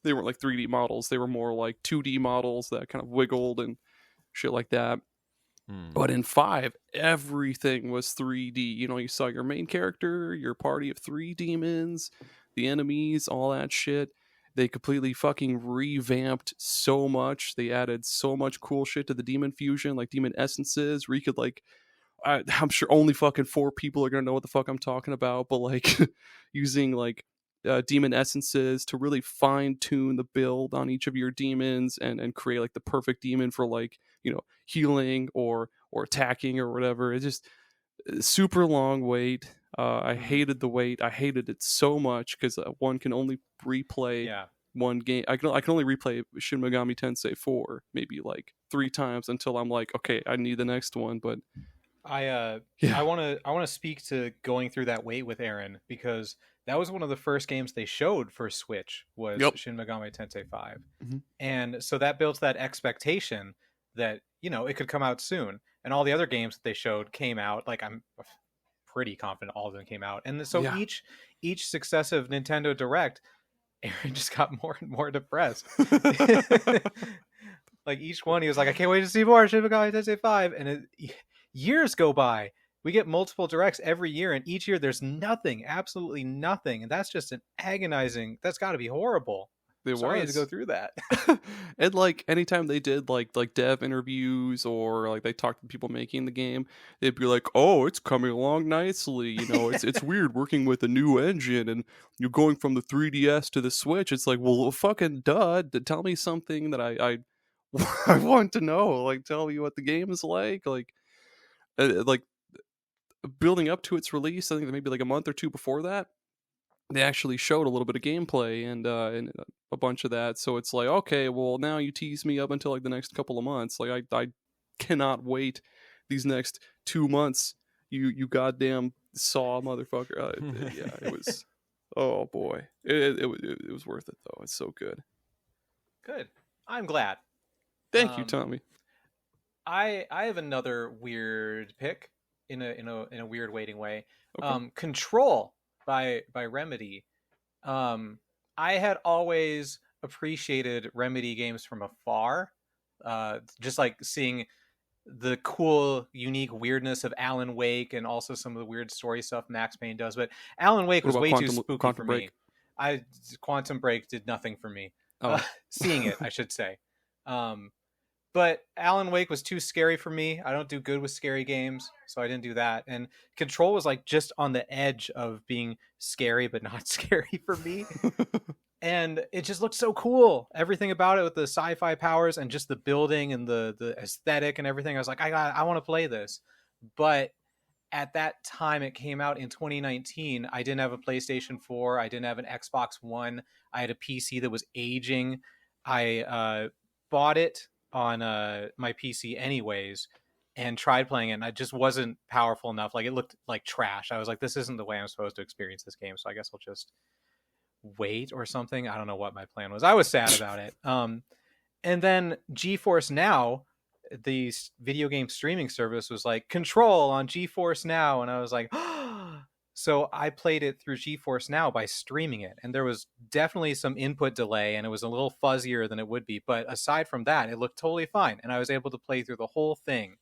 weren't like 3D models. They were more like 2D models that kind of wiggled and shit like that. But in 5, everything was 3D. You know, you saw your main character, your party of 3 demons, the enemies, all that shit. They completely fucking revamped so much. They added so much cool shit to the demon fusion, like demon essences, where you could like, I'm sure only fucking 4 people are gonna know what the fuck I'm talking about, but like using like demon essences to really fine tune the build on each of your demons and create like the perfect demon for like, you know, healing or attacking or whatever. It's just super long wait. I hated the wait. I hated it so much because one can only replay one game. I can only replay Shin Megami Tensei 4 maybe like 3 times until I'm like, okay, I need the next one. But I want to speak to going through that wait with Aaron, because that was one of the first games they showed for Switch was Shin Megami Tensei 5. And so that builds that expectation that, you know, it could come out soon. And all the other games that they showed came out. Like, I'm pretty confident all of them came out. And so each successive Nintendo Direct, Aaron just got more and more depressed. Like, each one, he was like, I can't wait to see more Shin Megami Tensei 5. And years go by. We get multiple directs every year, and each year there's nothing, absolutely nothing. And that's just an agonizing, that's got to be horrible. Sorry to go through that. And like anytime they did like dev interviews or like they talked to people making the game, they'd be like, oh, it's coming along nicely. You know, it's weird working with a new engine and you're going from the 3DS to the Switch. It's like, well, fucking duh. Tell me something that I want to know. Like, tell me what the game is like. Like building up to its release, I think maybe like a month or 2 before that, they actually showed a little bit of gameplay and a bunch of that. So it's like, okay, well, now you tease me up until like the next couple of months. Like I cannot wait these next 2 months. You goddamn saw motherfucker. Yeah, it was. Oh boy, it was worth it though. It's so good. Good. I'm glad. Thank you, Tommy. I have another weird pick in a weird waiting way. Okay. Control by Remedy. I had always appreciated Remedy games from afar, just like seeing the cool, unique weirdness of Alan Wake and also some of the weird story stuff Max Payne does. But Alan Wake was way too spooky for me. Quantum Break did nothing for me. Seeing it, I should say. But Alan Wake was too scary for me. I don't do good with scary games, so I didn't do that. And Control was like just on the edge of being scary, but not scary for me. And it just looked so cool. Everything about it with the sci-fi powers and just the building and the aesthetic and everything. I was like, I want to play this. But at that time it came out in 2019. I didn't have a PlayStation 4. I didn't have an Xbox One. I had a PC that was aging. I bought it on my PC anyways and tried playing it, and I just wasn't powerful enough. Like, it looked like trash. I was like, this isn't the way I'm supposed to experience this game, so I guess I'll just wait or something. I don't know what my plan was. I was sad about it. And then GeForce Now, the video game streaming service, was like, Control on GeForce Now, and I was like, so I played it through GeForce Now by streaming it, and there was definitely some input delay, and it was a little fuzzier than it would be, but aside from that, it looked totally fine, and I was able to play through the whole thing,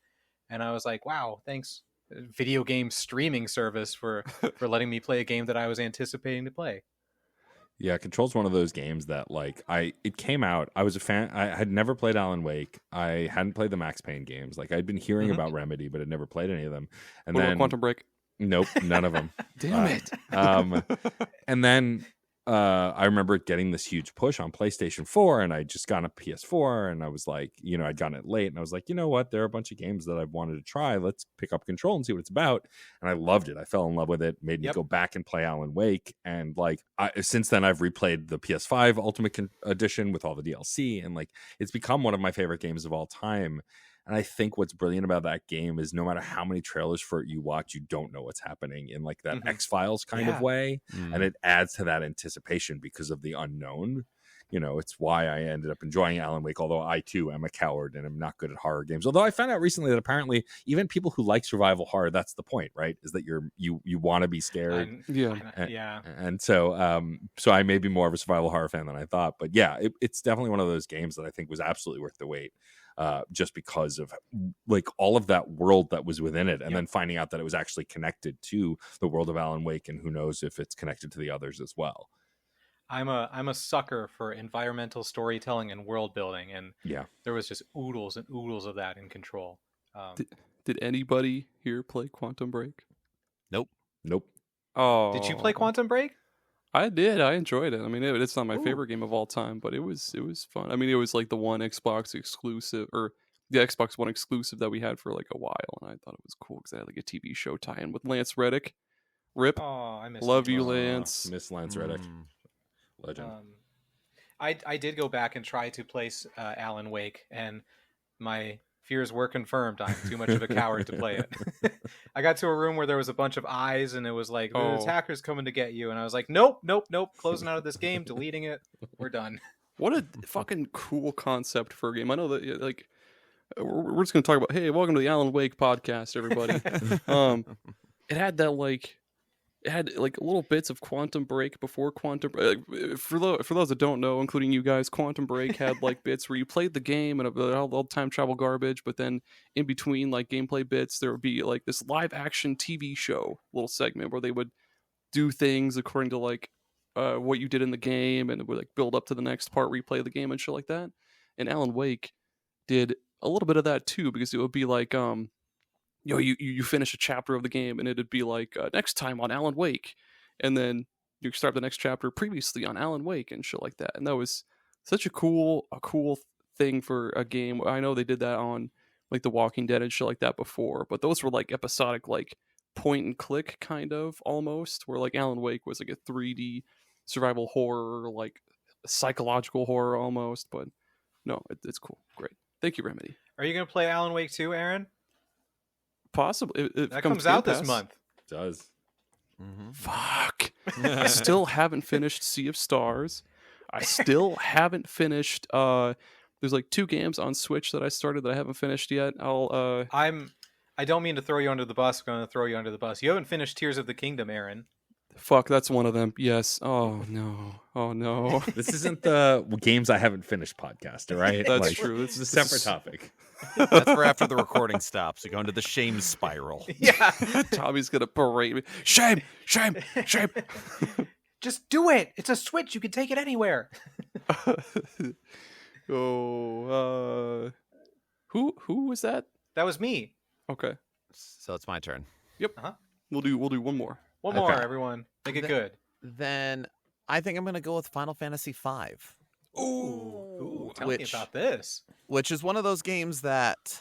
and I was like, wow, thanks video game streaming service for letting me play a game that I was anticipating to play. Yeah, Control's one of those games that, like, it came out. I was a fan. I had never played Alan Wake. I hadn't played the Max Payne games. Like, I'd been hearing about Remedy, but had never played any of them. And What then about Quantum Break? Nope, none of them. Damn it. And then I remember getting this huge push on PlayStation 4, and I just got a PS4, and I was like, I'd gotten it late, and I was like, you know what? There are a bunch of games that I've wanted to try. Let's pick up Control and see what it's about. And I loved it. I fell in love with it. Made me go back and play Alan Wake. And like, since then, I've replayed the PS5 Ultimate Edition with all the DLC, and like, it's become one of my favorite games of all time. And I think what's brilliant about that game is no matter how many trailers for it you watch, you don't know what's happening in like that X-Files kind of way. And it adds to that anticipation because of the unknown. It's why I ended up enjoying Alan Wake, although I too am a coward and am not good at horror games. Although I found out recently that apparently even people who like survival horror, that's the point, right? Is that you want to be scared. And so I may be more of a survival horror fan than I thought. But yeah, it's definitely one of those games that I think was absolutely worth the wait. Just because of like all of that world that was within it, and then finding out that it was actually connected to the world of Alan Wake, and who knows if it's connected to the others as well. I'm a sucker for environmental storytelling and world building, and there was just oodles and oodles of that in Control. Did anybody here play Quantum Break? Nope. Oh, did you play Quantum Break? I did. I enjoyed it. I mean, it's not my favorite game of all time, but it was fun. I mean, it was like the one Xbox exclusive, or the Xbox One exclusive that we had for like a while, and I thought it was cool because I had like a TV show tie-in with Lance Reddick. Rip. Oh, I miss Love you, Lance. Miss Lance Reddick. Legend. I did go back and try to place Alan Wake, and my fears were confirmed. I'm too much of a coward to play it. I got to a room where there was a bunch of eyes, and it was like, the attacker's coming to get you. And I was like, nope. Closing out of this game, deleting it. We're done. What a fucking cool concept for a game. I know that, like, we're just going to talk about, hey, welcome to the Alan Wake podcast, everybody. It had that, like, it had like little bits of Quantum Break before Quantum Break. For those that don't know, including you guys, Quantum Break had like bits where you played the game and all the time travel garbage, but then in between like gameplay bits, there would be like this live action TV show little segment where they would do things according to like what you did in the game, and it would like build up to the next part, replay the game and shit like that. And Alan Wake did a little bit of that too, because it would be like you finish a chapter of the game and it'd be like next time on Alan Wake, and then you start the next chapter previously on Alan Wake and shit like that. And that was such a cool thing for a game. I know they did that on like The Walking Dead and shit like that before, but those were like episodic, like point and click kind of almost, where like Alan Wake was like a 3D survival horror, like psychological horror almost. But no, it's cool. Great. Thank you, Remedy. Are you going to play Alan Wake 2, Aaron? Possibly. That comes out this month. It does. Fuck. I still haven't finished Sea of Stars. I still haven't finished there's like 2 games on Switch that I started that I haven't finished yet. I don't mean to throw you under the bus. I'm going to throw you under the bus. You haven't finished Tears of the Kingdom, Aaron. Fuck, that's one of them. Yes. Oh no. This isn't the games I haven't finished podcast, all right? That's true. This is a separate topic. That's for after the recording stops. We go into the shame spiral. Yeah. Tommy's gonna berate me. Shame. Just do it. It's a Switch. You can take it anywhere. Who was that? That was me. Okay. So it's my turn. Yep. We'll do one more. One more, everyone. Make it good. Then I think I'm going to go with Final Fantasy V. Ooh, tell me about this. Which is one of those games that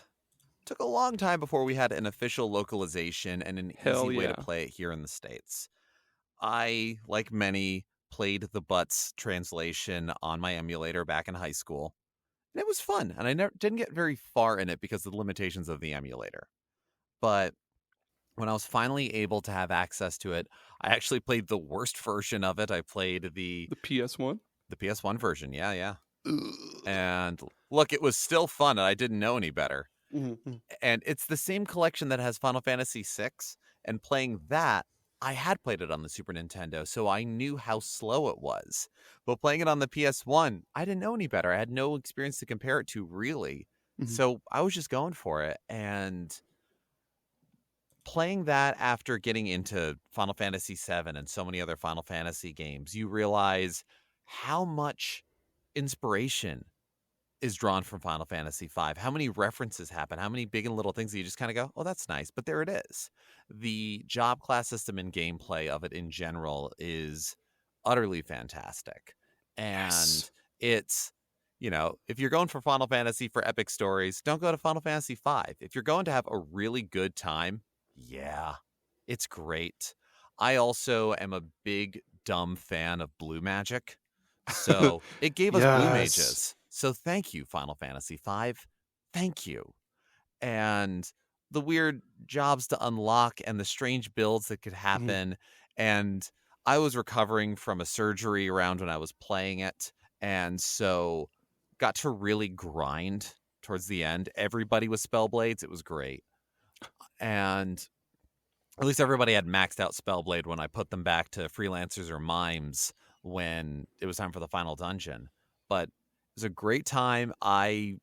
took a long time before we had an official localization and an Hell easy way to yeah. play it here in the States. I, like many, played the Butts translation on my emulator back in high school. And it was fun, and I didn't get very far in it because of the limitations of the emulator. But when I was finally able to have access to it, I actually played the worst version of it. I played the PS1. PS1 version, yeah. And look, it was still fun, and I didn't know any better. Mm-hmm. And it's the same collection that has Final Fantasy VI, and playing that, I had played it on the Super Nintendo, so I knew how slow it was. But playing it on the PS1, I didn't know any better. I had no experience to compare it to, really. Mhm. So I was just going for it. And playing that after getting into Final Fantasy VII and so many other Final Fantasy games, you realize how much inspiration is drawn from Final Fantasy V, how many references happen, how many big and little things that you just kind of go, oh, that's nice, but there it is. The job class system and gameplay of it in general is utterly fantastic. And Yes. it's, if you're going for Final Fantasy for epic stories, don't go to Final Fantasy V. If you're going to have a really good time, yeah, it's great. I also am a big, dumb fan of blue magic. So it gave us blue Yes. mages. So thank you, Final Fantasy V. Thank you. And the weird jobs to unlock and the strange builds that could happen. And I was recovering from a surgery around when I was playing it. And so got to really grind towards the end. Everybody was Spellblades. It was great. And at least everybody had maxed out Spellblade when I put them back to freelancers or mimes when it was time for the final dungeon. But it was a great time. That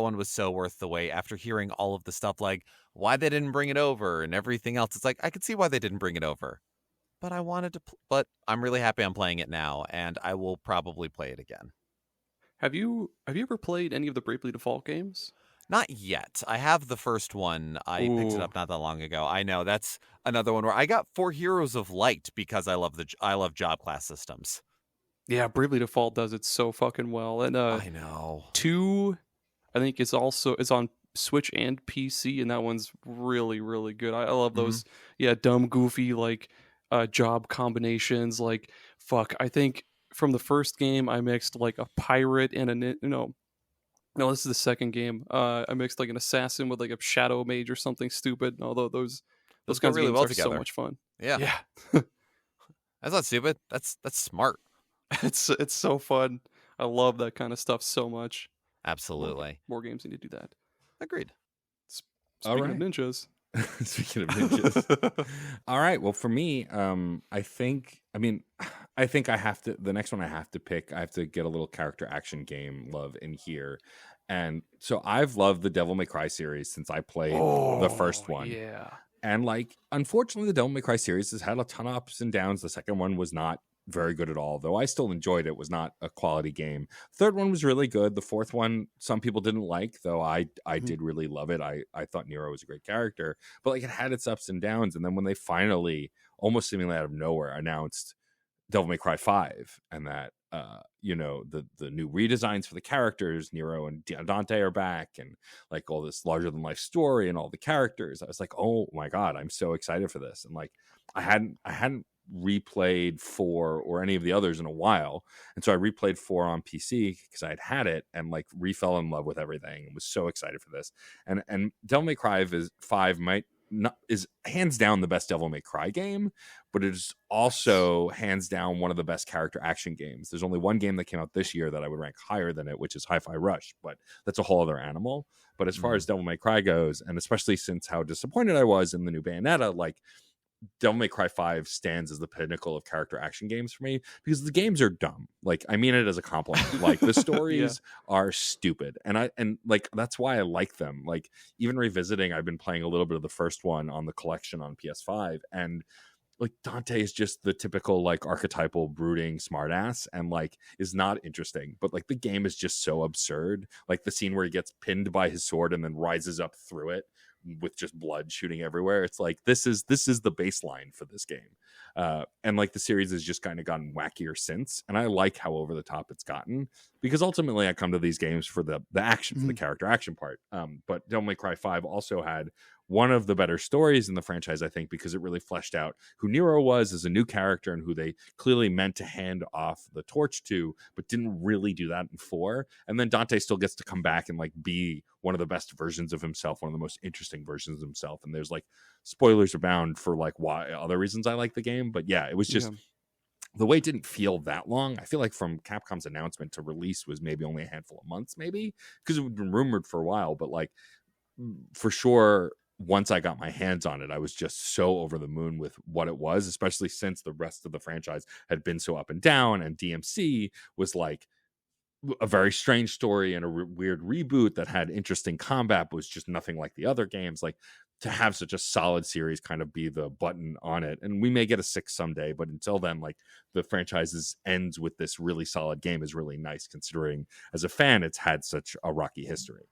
one was so worth the wait. After hearing all of the stuff like why they didn't bring it over and everything else, it's like I could see why they didn't bring it over. But I wanted to. But I'm really happy I'm playing it now, and I will probably play it again. Have you ever played any of the Bravely Default games? Not yet. I have the first one. I picked it Ooh. up not that long ago. I know that's another one where I got 4 Heroes of Light because I love job class systems. Yeah, Bravely Default does it so fucking well. And I know. 2, I think it's on Switch and PC, and that one's really, really good. I love those, dumb, goofy, like job combinations. Like, fuck, I think from the first game I mixed like a pirate and no, this is the second game. I mixed like an assassin with like a shadow mage or something stupid. Although those go kinds really of games well are together. so much fun. Yeah. Yeah. That's not stupid. That's smart. It's so fun. I love that kind of stuff so much. Absolutely. More games need to do that. Agreed. Speaking right. of ninjas. Speaking of ninjas. All right. Well, for me, I think I have to, the next one I have to pick, I have to get a little character action game love in here. And so I've loved the Devil May Cry series since I played the first one. Yeah. And like, unfortunately, the Devil May Cry series has had a ton of ups and downs. The second one was not very good at all, though I still enjoyed it. It was not a quality game. Third one was really good. The fourth one, some people didn't like, though I did really love it. I thought Nero was a great character, but like it had its ups and downs. And then when they finally, almost seemingly out of nowhere, announced Devil May Cry 5 and that the new redesigns for the characters, Nero and Dante are back, and like all this larger than life story and all the characters, I was like, oh my god, I'm so excited for this. And like I hadn't replayed 4 or any of the others in a while, and so I replayed 4 on PC because I had it and like refell in love with everything and was so excited for this. And Devil May Cry 5 is hands down the best Devil May Cry game, but it is also hands down one of the best character action games. There's only one game that came out this year that I would rank higher than it, which is Hi-Fi Rush, but that's a whole other animal. But as far as Devil May Cry goes, and especially since how disappointed I was in the new Bayonetta, like Devil May Cry 5 stands as the pinnacle of character action games for me, because the games are dumb. Like, I mean it as a compliment. Like, the stories are stupid, and like that's why I like them. Like, even revisiting, I've been playing a little bit of the first one on the collection on PS5, and like Dante is just the typical like archetypal brooding smartass, and like is not interesting. But like the game is just so absurd. Like the scene where he gets pinned by his sword and then rises up through it with just blood shooting everywhere. It's like this is the baseline for this game. And like the series has just kind of gotten wackier since, and I like how over the top it's gotten, because ultimately I come to these games for the action, for the character action part. But Devil May Cry 5 also had one of the better stories in the franchise, I think, because it really fleshed out who Nero was as a new character and who they clearly meant to hand off the torch to, but didn't really do that in 4. And then Dante still gets to come back and like be one of the best versions of himself, one of the most interesting versions of himself. And there's like spoilers abound for like why other reasons I like the game. But yeah, it was just the way it didn't feel that long. I feel like from Capcom's announcement to release was maybe only a handful of months, maybe, because it had been rumored for a while. But like for sure, once I got my hands on it, I was just so over the moon with what it was, especially since the rest of the franchise had been so up and down, and DMC was like a very strange story and a weird reboot that had interesting combat, but was just nothing like the other games. Like, to have such a solid series kind of be the button on it, and we may get a 6 someday, but until then, like, the franchises ends with this really solid game is really nice, considering as a fan it's had such a rocky history.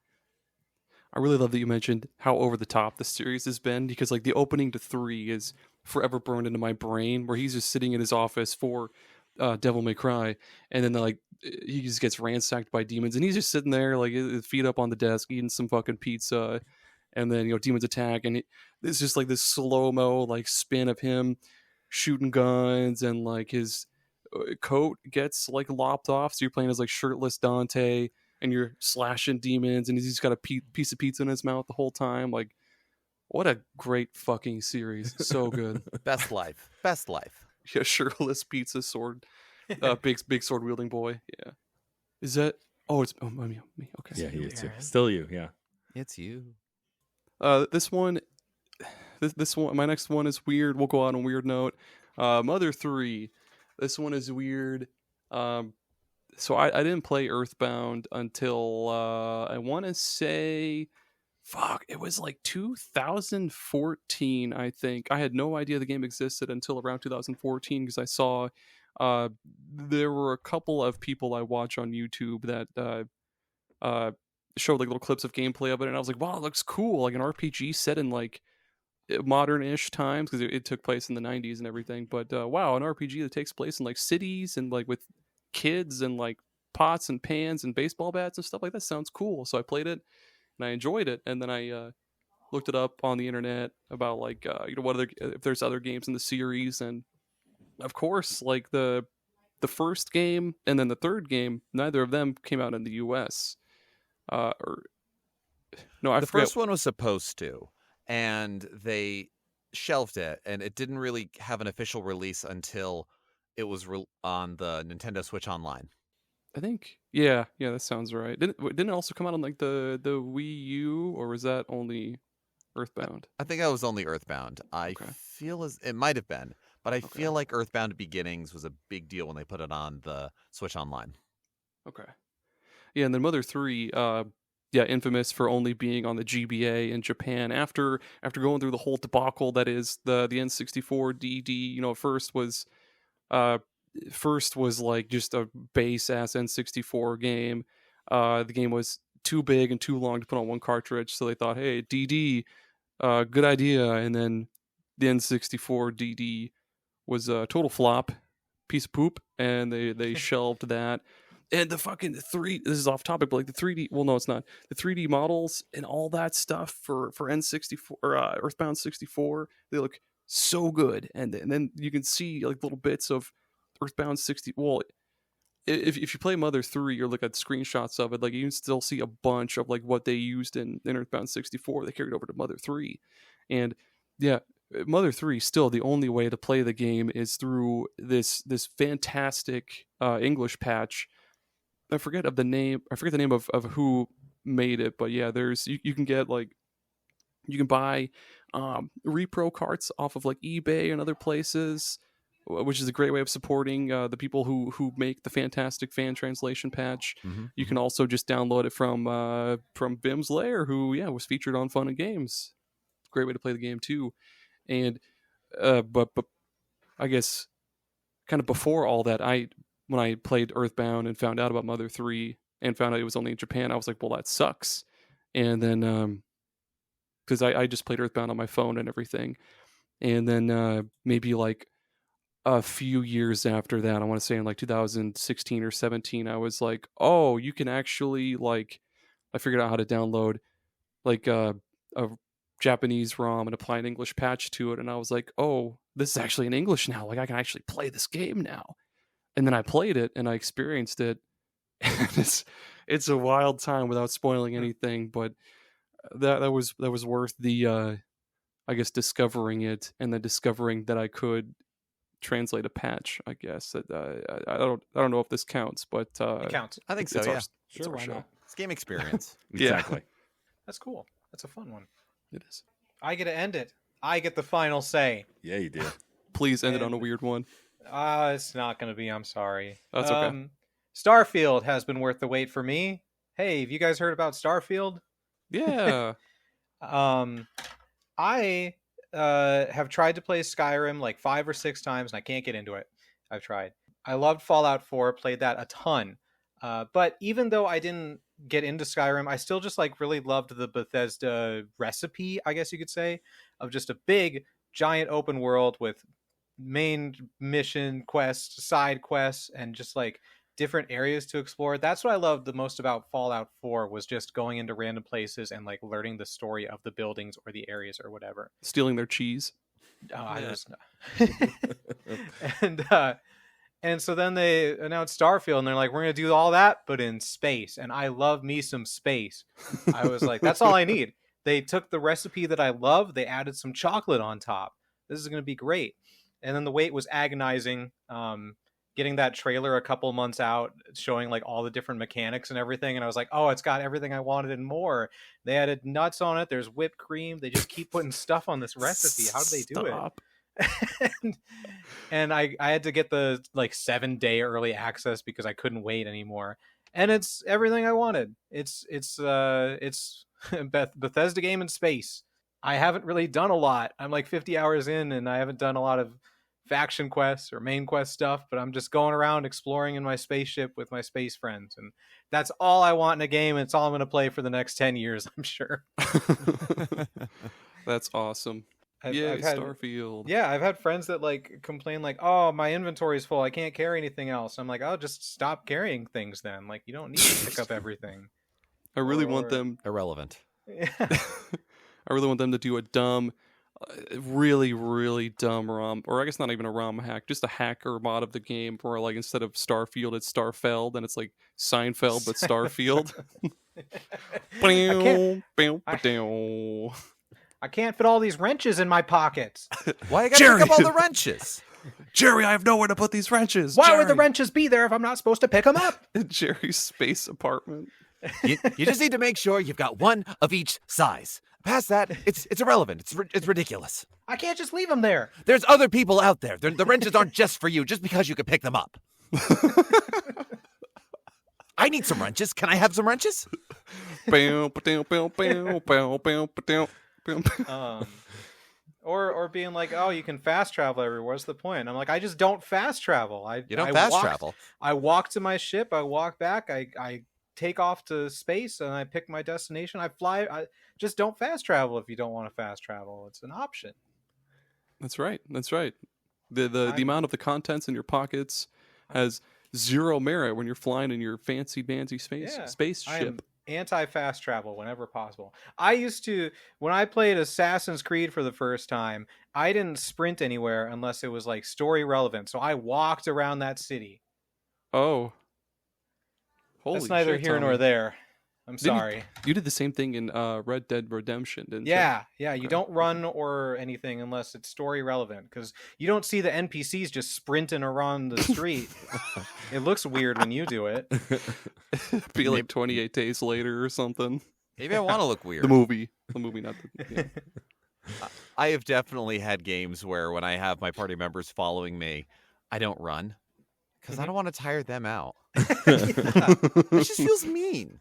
I really love that you mentioned how over the top the series has been, because like the opening to 3 is forever burned into my brain, where he's just sitting in his office for Devil May Cry, and then like he just gets ransacked by demons, and he's just sitting there like his feet up on the desk eating some fucking pizza, and then demons attack, and it's just like this slow-mo like spin of him shooting guns, and like his coat gets like lopped off, so you're playing as like shirtless Dante, and you're slashing demons, and he's got a piece of pizza in his mouth the whole time. Like, what a great fucking series. So good. Best life. Best life. Yeah, shirtless pizza sword. Big sword wielding boy. Yeah. Is that... Oh, it's me. Okay. Yeah, it's still you. Yeah. It's you. This one, my next one is weird. We'll go out on a weird note. Mother 3. This one is weird. So I didn't play Earthbound until I want to say, it was like 2014, I think. I had no idea the game existed until around 2014, because I saw there were a couple of people I watch on YouTube that showed like little clips of gameplay of it, and I was like, wow, it looks cool, like an RPG set in like modern-ish times, because it took place in the 90s and everything. But wow, an RPG that takes place in like cities and like with kids and like pots and pans and baseball bats and stuff like that sounds cool. So I played it and I enjoyed it, and then I looked it up on the internet about like what other, if there's other games in the series, and of course like the first game and then the third game, neither of them came out in the US. The first one was supposed to, and they shelved it, and it didn't really have an official release until it was on the Nintendo Switch Online. I think, yeah, that sounds right. Didn't it also come out on like the Wii U, or was that only Earthbound? I think that was only Earthbound. I feel as it might have been, but I feel like Earthbound Beginnings was a big deal when they put it on the Switch Online. Okay. Yeah, and then Mother 3, infamous for only being on the GBA in Japan after going through the whole debacle that is the N64 DD. First was like just a base ass N64 game. The game was too big and too long to put on one cartridge, so they thought, hey, DD, good idea. And then the N64 DD was a total flop, piece of poop, and they shelved that. And the fucking this is off topic, but like the 3D, well, no, it's not. The 3D models and all that stuff for N64 or Earthbound 64, they look so good. And then you can see like little bits of Earthbound 60. Well, if you play Mother 3 or look at screenshots of it, like you can still see a bunch of like what they used in Earthbound 64 they carried over to Mother 3. And yeah, Mother 3 still the only way to play the game is through this fantastic English patch. I forget the name of who made it, but yeah, there's you can get like, you can buy repro carts off of like eBay and other places, which is a great way of supporting the people who make the fantastic fan translation patch. Mm-hmm. You can also just download it from Bim's Lair, who was featured on Fun and Games. Great way to play the game too. And but I guess kind of before all that, when I played Earthbound and found out about Mother 3 and found out it was only in Japan, I was like, well, that sucks. And then because I just played Earthbound on my phone and everything. And then maybe like a few years after that, I want to say in like 2016 or 17, I was like, oh, you can actually like, I figured out how to download like a Japanese ROM and apply an English patch to it. And I was like, oh, this is actually in English now. Like I can actually play this game now. And then I played it and I experienced it. And it's a wild time without spoiling anything, but that was worth the I guess discovering it, and then discovering that I could translate a patch. I guess that I don't know if this counts, but It counts. I think so. it's Yeah, our, Sure, it's our why show. not? it's game experience. Exactly. That's cool. That's a fun one. It is. I get to end it. I get the final say. Yeah, you did. Please end it on a weird one. It's not going to be. I'm sorry. That's okay. Starfield has been worth the wait for me. Hey, have you guys heard about Starfield? Yeah. I have tried to play Skyrim like 5 or 6 times, and I can't get into it. I've tried. I loved Fallout 4, played that a ton. But even though I didn't get into Skyrim, I still just like really loved the Bethesda recipe, I guess you could say, of just a big, giant open world with main mission quests, side quests, and just like different areas to explore. That's what I loved the most about Fallout 4, was just going into random places and like learning the story of the buildings or the areas or whatever. Stealing their cheese. And so then they announced Starfield, and they're like, we're going to do all that, but in space. And I love me some space. I was like, that's all I need. They took the recipe that I love. They added some chocolate on top. This is going to be great. And then the wait was agonizing. Getting that trailer a couple months out, showing like all the different mechanics and everything. And I was like, oh, it's got everything I wanted and more. They added nuts on it. There's whipped cream. They just keep putting stuff on this recipe. How do they do it? and I had to get the like 7-day early access because I couldn't wait anymore. And it's everything I wanted. It's Bethesda game in space. I haven't really done a lot. I'm like 50 hours in, and I haven't done a lot of faction quests or main quest stuff, but I'm just going around exploring in my spaceship with my space friends, and that's all I want in a game. It's all I'm going to play for the next 10 years, I'm sure. That's awesome. Yay, Starfield. Yeah, I've had friends that like complain like, oh, my inventory's full, I can't carry anything else. I'm like, oh, just stop carrying things then. Like, you don't need to pick up everything. I really want them Irrelevant. I really want them to do a dumb, really, really dumb ROM, or I guess not even a ROM hack, just a hacker mod of the game where like instead of Starfield, it's Starfeld, and it's like Seinfeld, but Starfield. I can't fit all these wrenches in my pockets. Why you gotta pick up all the wrenches? Jerry, I have nowhere to put these wrenches. Why Jerry. would the wrenches be there if I'm not supposed to pick them up? Jerry's space apartment. You just need to make sure you've got one of each size. Past that, it's irrelevant. It's ridiculous. I can't just leave them there. There's other people out there. The wrenches aren't just for you, just because you can pick them up. I need some wrenches. Can I have some wrenches? Or being like, oh, you can fast travel everywhere. What's the point? I'm like, I just don't fast travel. You don't fast travel. I walk to my ship. I walk back. I take off to space, and I pick my destination. I fly. I just don't fast travel if you don't want to fast travel. It's an option. That's right. The amount of the contents in your pockets has zero merit when you're flying in your fancy dancy spaceship. I am anti-fast travel whenever possible. I used to, when I played Assassin's Creed for the first time, I didn't sprint anywhere unless it was like story relevant. So I walked around that city. Oh. Holy That's neither shit, here nor Tommy. there. I'm sorry. You did the same thing in Red Dead Redemption, didn't you? Yeah. You don't run or anything unless it's story relevant, because you don't see the NPCs just sprinting around the street. It looks weird when you do it. Be like 28 days later or something. Maybe I want to look weird. The movie, not the. Yeah. I have definitely had games where when I have my party members following me, I don't run because I don't want to tire them out. It just feels mean.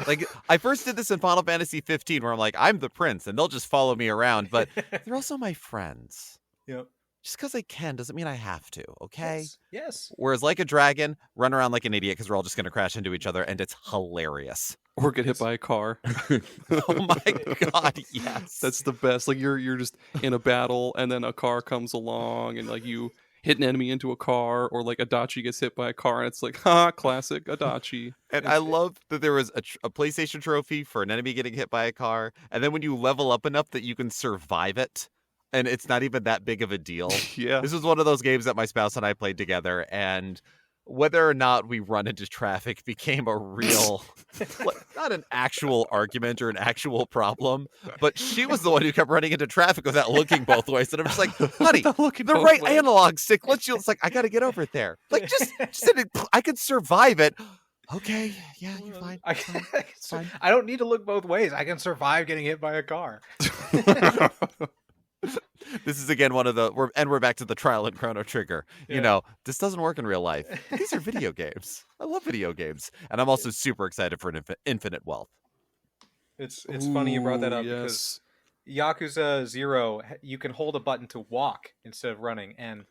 Like, I first did this in Final Fantasy 15 where I'm like, I'm the prince and they'll just follow me around, but they're also my friends. Yep. Just because I can doesn't mean I have to, okay? Yes. Whereas Like a Dragon, run around like an idiot because we're all just going to crash into each other, and it's hilarious. Or get hit by a car. Oh my god, yes. That's the best. Like you're just in a battle and then a car comes along and like you hit an enemy into a car, or like Adachi gets hit by a car and it's like, classic Adachi. And I love that there was a PlayStation trophy for an enemy getting hit by a car, and then when you level up enough that you can survive it, and it's not even that big of a deal. Yeah. This was one of those games that my spouse and I played together, and whether or not we run into traffic became a real, not an actual argument or an actual problem, but she was the one who kept running into traffic without looking both ways. And I'm just like, honey, the right analog stick. It's like, I got to get over it there. Like, just I could survive it. Okay, yeah, you're fine. It's fine. I don't need to look both ways. I can survive getting hit by a car. This is again one of we're back to the trial and Chrono Trigger. Yeah. You know, this doesn't work in real life. These are video games. I love video games, and I'm also super excited for Infinite Wealth. It's funny you brought that up Yes. because Yakuza 0, you can hold a button to walk instead of running, and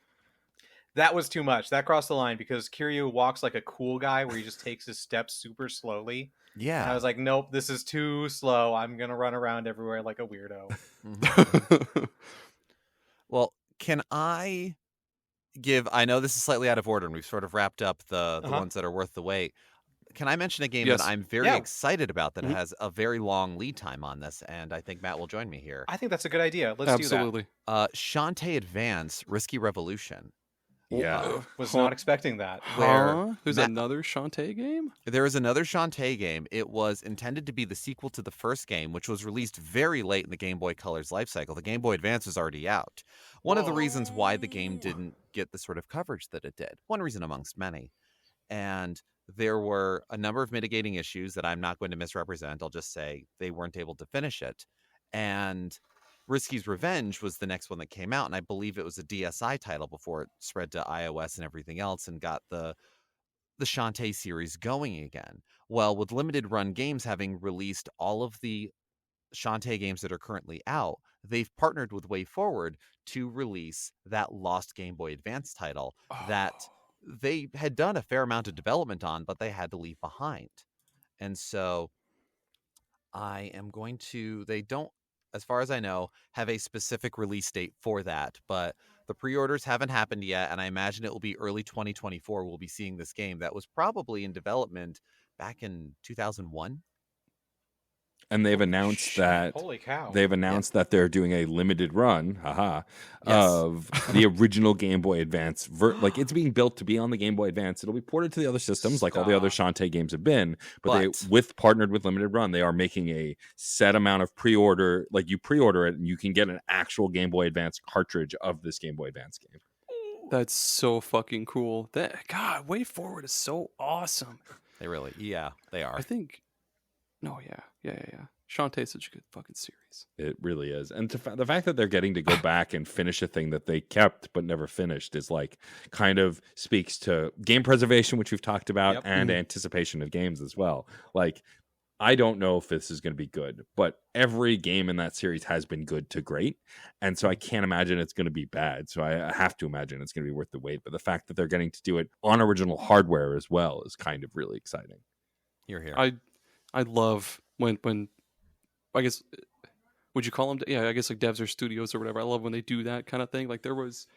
that was too much. That crossed the line because Kiryu walks like a cool guy where he just takes his steps super slowly. Yeah. And I was like, nope, this is too slow. I'm going to run around everywhere like a weirdo. Well, can I know this is slightly out of order and we've sort of wrapped up the ones that are worth the wait. Can I mention a game Yes. that I'm very excited about that has a very long lead time on this, and I think Matt will join me here. I think that's a good idea. Let's Absolutely. do that. Shantae Advance Risky Revolution. Yeah. Was not expecting that. Where There's another Shantae game? There is another Shantae game. It was intended to be the sequel to the first game, which was released very late in the Game Boy Color's life cycle. The Game Boy Advance was already out. One of the reasons why the game didn't get the sort of coverage that it did. One reason amongst many. And there were a number of mitigating issues that I'm not going to misrepresent. I'll just say they weren't able to finish it. And Risky's Revenge was the next one that came out, and I believe it was a DSi title before it spread to iOS and everything else and got the Shantae series going again. Well, with Limited Run Games having released all of the Shantae games that are currently out, they've partnered with WayForward to release that lost Game Boy Advance title that they had done a fair amount of development on, but they had to leave behind. And so they don't, as far as I know, have a specific release date for that, but the pre-orders haven't happened yet, and I imagine it will be early 2024 we'll be seeing this game that was probably in development back in 2001. And they've announced that Holy cow. that they're doing a limited run, of the original Game Boy Advance. Like it's being built to be on the Game Boy Advance. It'll be ported to the other systems, like all the other Shantae games have been. But they, partnered with Limited Run, they are making a set amount of pre-order. Like you pre-order it, and you can get an actual Game Boy Advance cartridge of this Game Boy Advance game. That's so fucking cool. God, WayForward is so awesome. They really, they are. I think. No, yeah. Shantae is such a good fucking series. It really is. And the fact that they're getting to go back and finish a thing that they kept but never finished is like kind of speaks to game preservation, which we've talked about, and anticipation of games as well. Like, I don't know if this is going to be good, but every game in that series has been good to great. And so I can't imagine it's going to be bad. So I have to imagine it's going to be worth the wait. But the fact that they're getting to do it on original hardware as well is kind of really exciting. You're here. I love when I guess, would you call them? Yeah, I guess like devs or studios or whatever. I love when they do that kind of thing. Like there's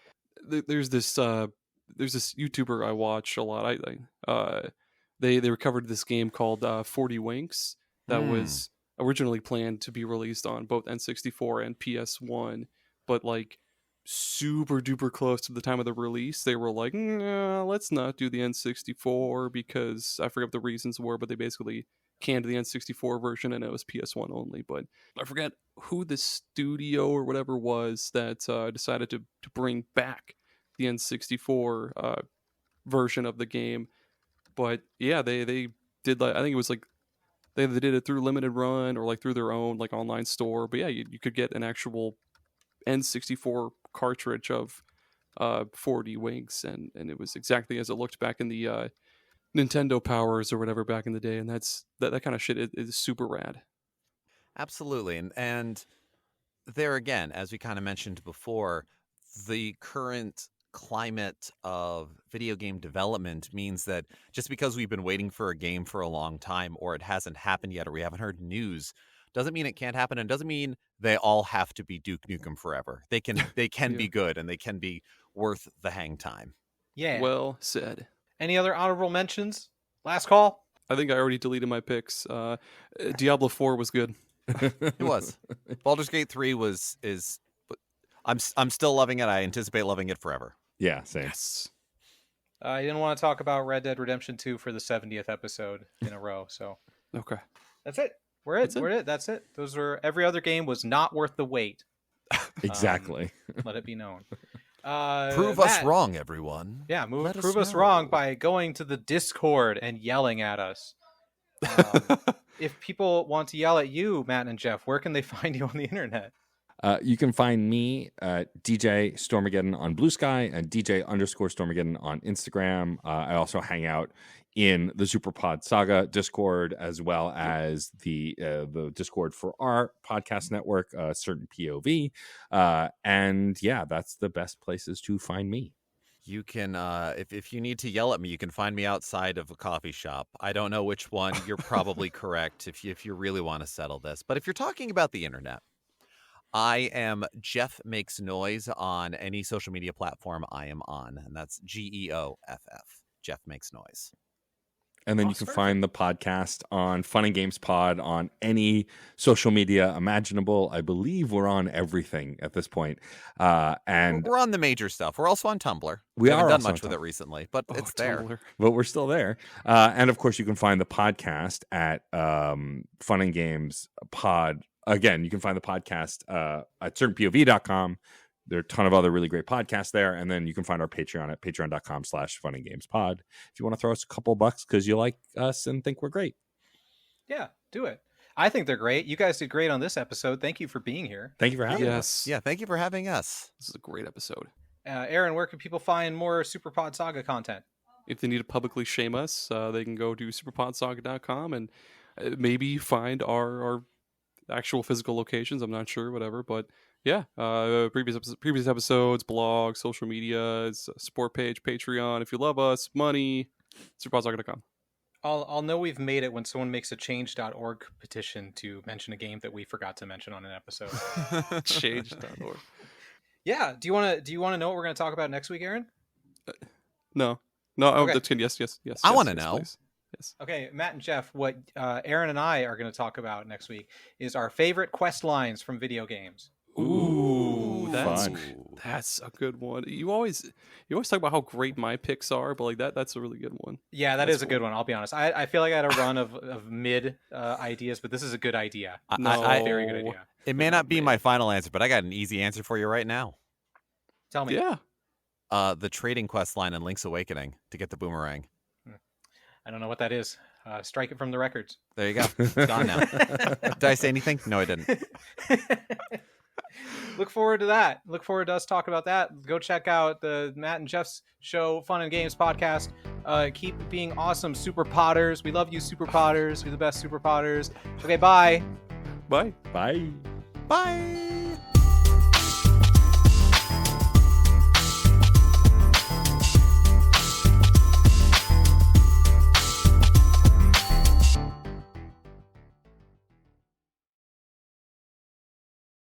this YouTuber I watch a lot. They recovered this game called 40 Winks that was originally planned to be released on both N64 and PS1, but like super duper close to the time of the release, they were like, nah, let's not do the N64 because I forget what the reasons were, but they basically canned the N64 version and it was PS1 only. But I forget who the studio or whatever was that decided to bring back the N64 version of the game. But yeah, they did like, I think it was like they did it through Limited Run or like through their own like online store. But yeah, you could get an actual N64 cartridge of 40 Winks, and it was exactly as it looked back in the Nintendo Powers or whatever back in the day, and that kind of shit is super rad. Absolutely, and there again, as we kind of mentioned before, the current climate of video game development means that just because we've been waiting for a game for a long time, or it hasn't happened yet, or we haven't heard news, doesn't mean it can't happen, and doesn't mean they all have to be Duke Nukem forever. They can Yeah. be good, and they can be worth the hang time. Yeah. Well said. Any other honorable mentions? Last call. I think I already deleted my picks. Diablo 4 was good. It was. Baldur's Gate 3 is. I'm still loving it. I anticipate loving it forever. Yeah, same. Yes. I didn't want to talk about Red Dead Redemption 2 for the 70th episode in a row, so Okay. that's it. We're it. That's it. Those were every other game was not worth the wait. Exactly. Let it be known. Prove us Matt, wrong, everyone. Yeah, Let us prove us know. wrong by going to the Discord and yelling at us. If people want to yell at you, Matt and Geoff, where can they find you on the internet? You can find me, DJ Stormageddon on Blue Sky and DJ_Stormageddon on Instagram. I also hang out in the SuperPod Saga Discord, as well as the Discord for our podcast network, Certain POV. And yeah, that's the best places to find me. You can, if you need to yell at me, you can find me outside of a coffee shop. I don't know which one. You're probably correct if you really want to settle this. But if you're talking about the internet, I am Geoff Makes Noise on any social media platform I am on, and that's GEOFF. Geoff Makes Noise. And then you can find the podcast on Fun and Games Pod on any social media imaginable. I believe we're on everything at this point. And We're on the major stuff. We're also on Tumblr. We haven't are done also much on with it Tumblr. recently, but it's there. Tumblr. but we're still there. And of course, you can find the podcast at Fun and Games Pod. Again, you can find the podcast at certainpov.com. There are a ton of other really great podcasts there. And then you can find our Patreon at patreon.com/funandgamespod if you want to throw us a couple bucks because you like us and think we're great. Yeah, do it. I think they're great. You guys did great on this episode. Thank you for being here. Thank you for having us. Yes. Yeah, thank you for having us. This is a great episode. Aaron, where can people find more SuperPod Saga content? If they need to publicly shame us, they can go to superpodsaga.com and maybe find our actual physical locations. I'm not sure, whatever. But yeah, previous episodes, blogs, social media, support page, Patreon. If you love us, money, superpodsaga.com. I'll know we've made it when someone makes a change.org petition to mention a game that we forgot to mention on an episode. Change.org. Yeah. Do you want to know what we're going to talk about next week, Aaron? No. Okay. That's good. Yes. I wanna yes, know. please. Yes. Okay, Matt and Geoff, what Aaron and I are going to talk about next week is our favorite quest lines from video games. Ooh, fun. that's a good one. You always talk about how great my picks are, but like that's a really good one. Yeah, That's is a cool. good one. I'll be honest. I feel like I had a run of mid ideas, but this is a good idea. Very good idea. It may not be my final answer, but I got an easy answer for you right now. Tell me. Yeah. The trading quest line in Link's Awakening to get the boomerang. I don't know what that is. Strike it from the records. There you go. It's gone now. Did I say anything? No, I didn't. Look forward to that. Look forward to us talking about that. Go check out the Matt and Geoff's show, Fun and Games podcast. Keep being awesome Super Podders. We love you, Super Podders. You're the best Super Podders. Okay, bye. Bye. Bye. Bye.